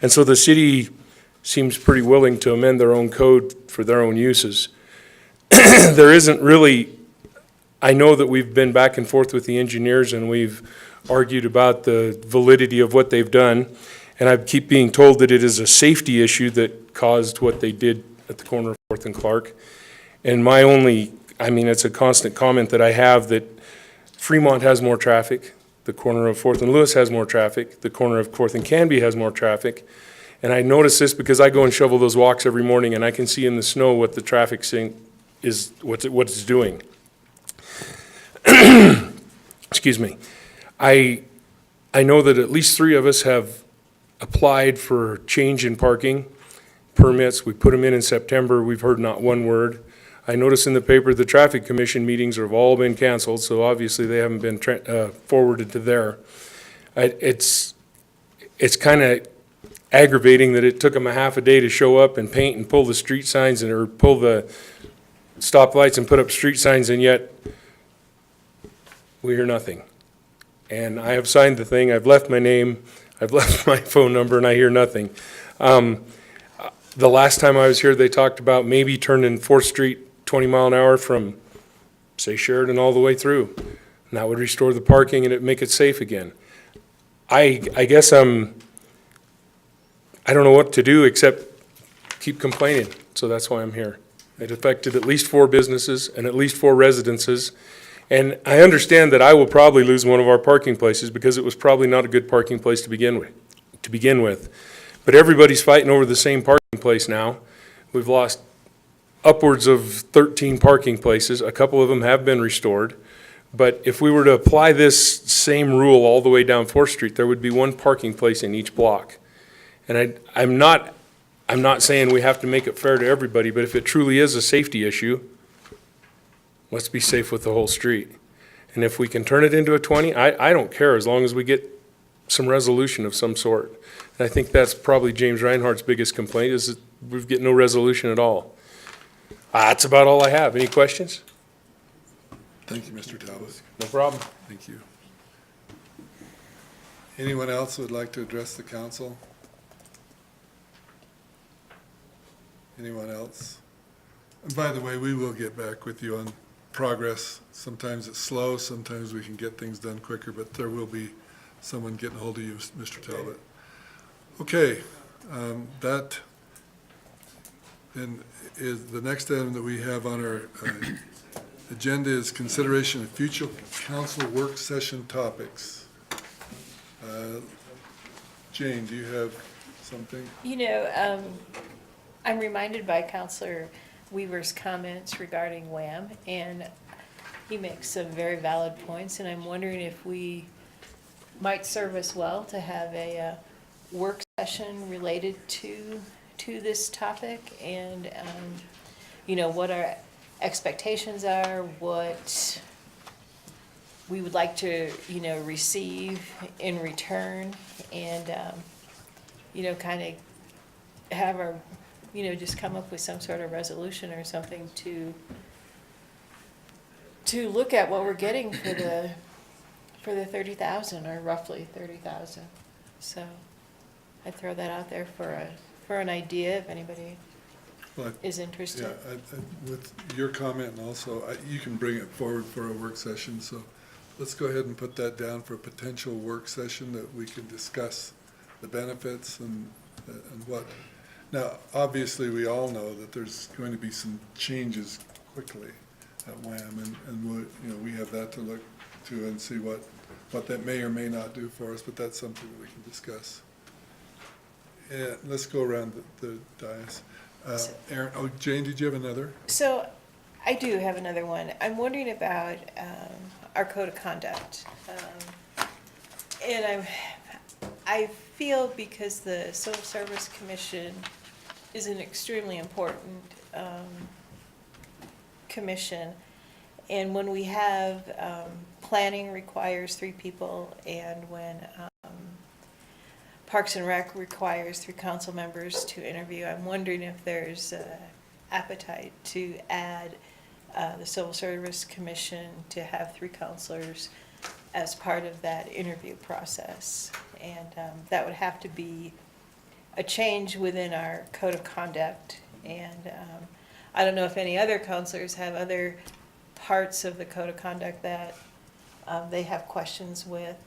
And so the city seems pretty willing to amend their own code for their own uses. There isn't really, I know that we've been back and forth with the engineers and we've argued about the validity of what they've done. And I keep being told that it is a safety issue that caused what they did at the corner of 4th and Clark. And my only, it's a constant comment that I have, that Fremont has more traffic, the corner of 4th and Lewis has more traffic, the corner of 4th and Canby has more traffic, And I notice this because I go and shovel those walks every morning, and I can see in the snow what the traffic sync is, what it's doing. Excuse me. I know that at least 3 of us have applied for change in parking permits. We put them in September. We've heard not one word. I notice in the paper the traffic commission meetings have all been canceled, so obviously they haven't been forwarded to there. It's kind of aggravating that it took them a half a day to show up and paint and pull the street signs or pull the stoplights and put up street signs, and yet we hear nothing. And I have signed the thing, I've left my name, I've left my phone number, and I hear nothing. The last time I was here, they talked about maybe turning 4th Street 20 mile an hour from, say, Sheridan all the way through. And that would restore the parking and it'd make it safe again. I guess I don't know what to do except keep complaining, so that's why I'm here. It affected at least 4 businesses and at least 4 residences. And I understand that I will probably lose one of our parking places because it was probably not a good parking place to begin with. But everybody's fighting over the same parking place now. We've lost upwards of 13 parking places. A couple of them have been restored. But if we were to apply this same rule all the way down 4th Street, there would be 1 parking place in each block. And I'm not saying we have to make it fair to everybody, but if it truly is a safety issue, let's be safe with the whole street. And if we can turn it into a 20, I don't care as long as we get some resolution of some sort. And I think that's probably James Reinhardt's biggest complaint is that we get no resolution at all. That's about all I have. Any questions? Thank you, Mr. Talbot. No problem. Thank you. Anyone else who would like to address the council? Anyone else? And by the way, we will get back with you on progress. Sometimes it's slow, sometimes we can get things done quicker, but there will be someone getting a hold of you, Mr. Talbot. Okay, that then is the next item that we have on our agenda is consideration of future council work session topics. Jane, do you have something? You know, I'm reminded by Councilor Weaver's comments regarding WHAM, and he makes some very valid points, and I'm wondering if we might serve us well to have a work session related to this topic, and you know, what our expectations are, what we would like to, you know, receive in return, and you know, kind of have our, you know, just come up with some sort of resolution or something to look at what we're getting for the 30,000 or roughly 30,000. So I'd throw that out there for an idea if anybody is interested. Yeah, with your comment, and also you can bring it forward for a work session. So let's go ahead and put that down for a potential work session that we can discuss the benefits and what. Now, obviously, we all know that there's going to be some changes quickly at WHAM, and we'll, you know, we have that to look to and see what that may or may not do for us, but that's something that we can discuss. Yeah, let's go around the dais. Aaron, oh, Jane, did you have another? So I do have another one. I'm wondering about our code of conduct. And I feel because the Civil Service Commission is an extremely important commission, and when we have planning requires 3 people, and when Parks and Rec requires 3 council members to interview, I'm wondering if there's appetite to add the Civil Service Commission to have 3 counselors as part of that interview process. And that would have to be a change within our code of conduct. And I don't know if any other counselors have other parts of the code of conduct that they have questions with.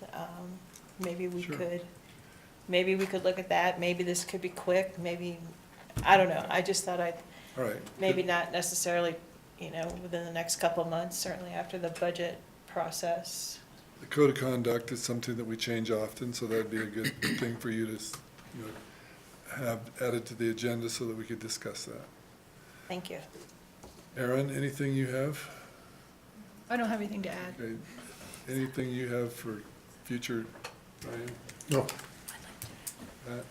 Maybe we could look at that. Maybe this could be quick. Maybe, I don't know. I just thought maybe not necessarily, you know, within the next couple of months, certainly after the budget process. The code of conduct is something that we change often, so that'd be a good thing for you to, you know, have added to the agenda so that we could discuss that. Thank you. Aaron, anything you have? I don't have anything to add. Okay. Anything you have for future, Brian? No. Matt?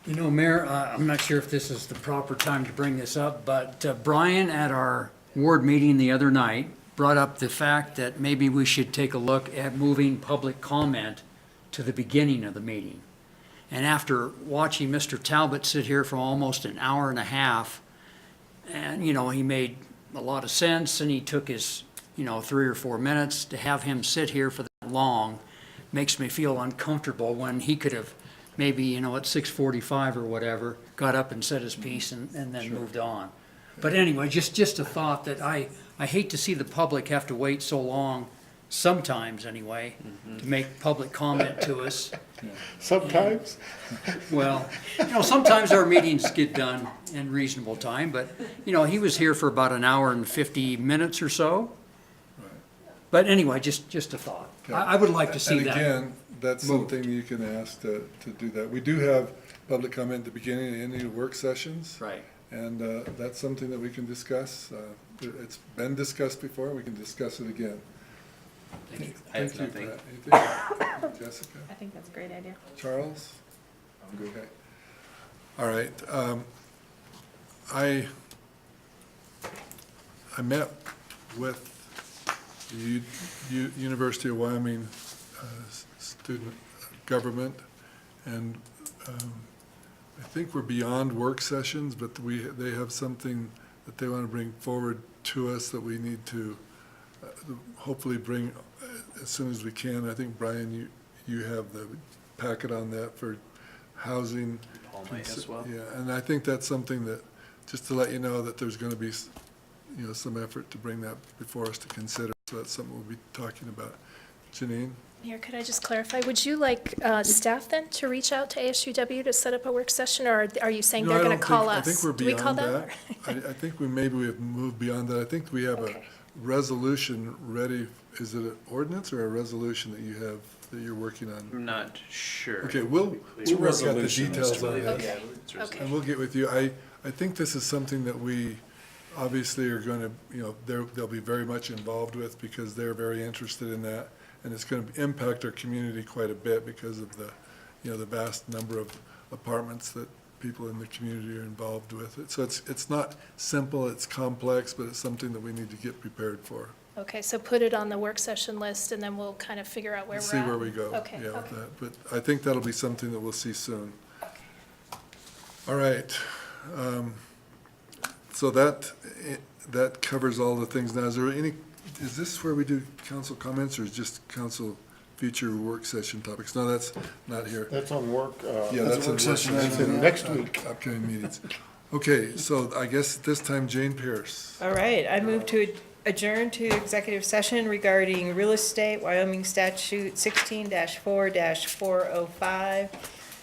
You know, Mayor, I'm not sure if this is the proper time to bring this up, but Brian at our ward meeting the other night brought up the fact that maybe we should take a look at moving public comment to the beginning of the meeting. And after watching Mr. Talbot sit here for almost an hour and a half, and, you know, he made a lot of sense, and he took his, 3 or 4 minutes, to have him sit here for that long makes me feel uncomfortable when he could have maybe, at 6:45 or whatever, got up and said his piece and then moved on. But anyway, just a thought that I hate to see the public have to wait so long, sometimes anyway, to make public comment to us. Sometimes? Well, sometimes our meetings get done in reasonable time, but, he was here for about an hour and 50 minutes or so. But anyway, just a thought. I would like to see that. And again, that's something you can ask to do that. We do have public comment at the beginning and ending of work sessions. Right. And that's something that we can discuss. It's been discussed before, we can discuss it again. Thank you. I have Thank you, nothing. Brett. Anything? Jessica? I think that's a great idea. Charles? I'm good. Okay. All right. I met with the University of Wyoming student government, and I think we're beyond work sessions, but they have something that they want to bring forward to us that we need to hopefully bring as soon as we can. I think, Brian, you have the packet on that for housing. Paul might as well. Yeah, and I think that's something that, just to let you know that there's going to be, some effort to bring that before us to consider. So that's something we'll be talking about. Janine? Mayor, could I just clarify? Would you like staff then to reach out to ASUW to set up a work session, or are you saying No, they're I going to don't call think- us? I think we're Do we call beyond them? that. I think we have moved beyond that. I think we have a Okay. resolution ready. Is it an ordinance or a resolution that you have, that you're working on? I'm not sure. Okay, we'll It's a work out the resolution, details Mr. on Mayor. that. Okay. Yeah, Okay. And we'll get with you. I think this is something that we obviously are going to, they'll be very much involved with, because they're very interested in that. And it's going to impact our community quite a bit because of the, the vast number of apartments that people in the community are involved with. So it's not simple, it's complex, but it's something that we need to get prepared for. Okay, so put it on the work session list, and then we'll kind of figure out where we're at. See where we go. Okay, Yeah, with okay. that. But I think that'll be something that we'll see soon. All right. So that covers all the things. Now, is this where we do council comments, or is just council future work session topics? No, that's not here. That's on work. Yeah, that's a in work session. That's in next week. Upcoming meetings. Okay, so I guess at this time, Jane Pierce. All right, I move to adjourn to executive session regarding real estate, Wyoming statute 16-4-405,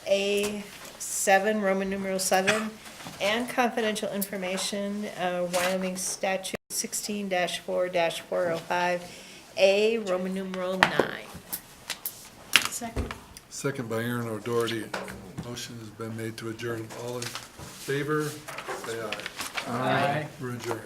A7, Roman numeral 7, and confidential information, Wyoming statute 16-4-405, A, Roman numeral 9. Second. Second by Aaron O'Doherty. Motion has been made to adjourn. All in favor, say aye. Aye. We're adjourned.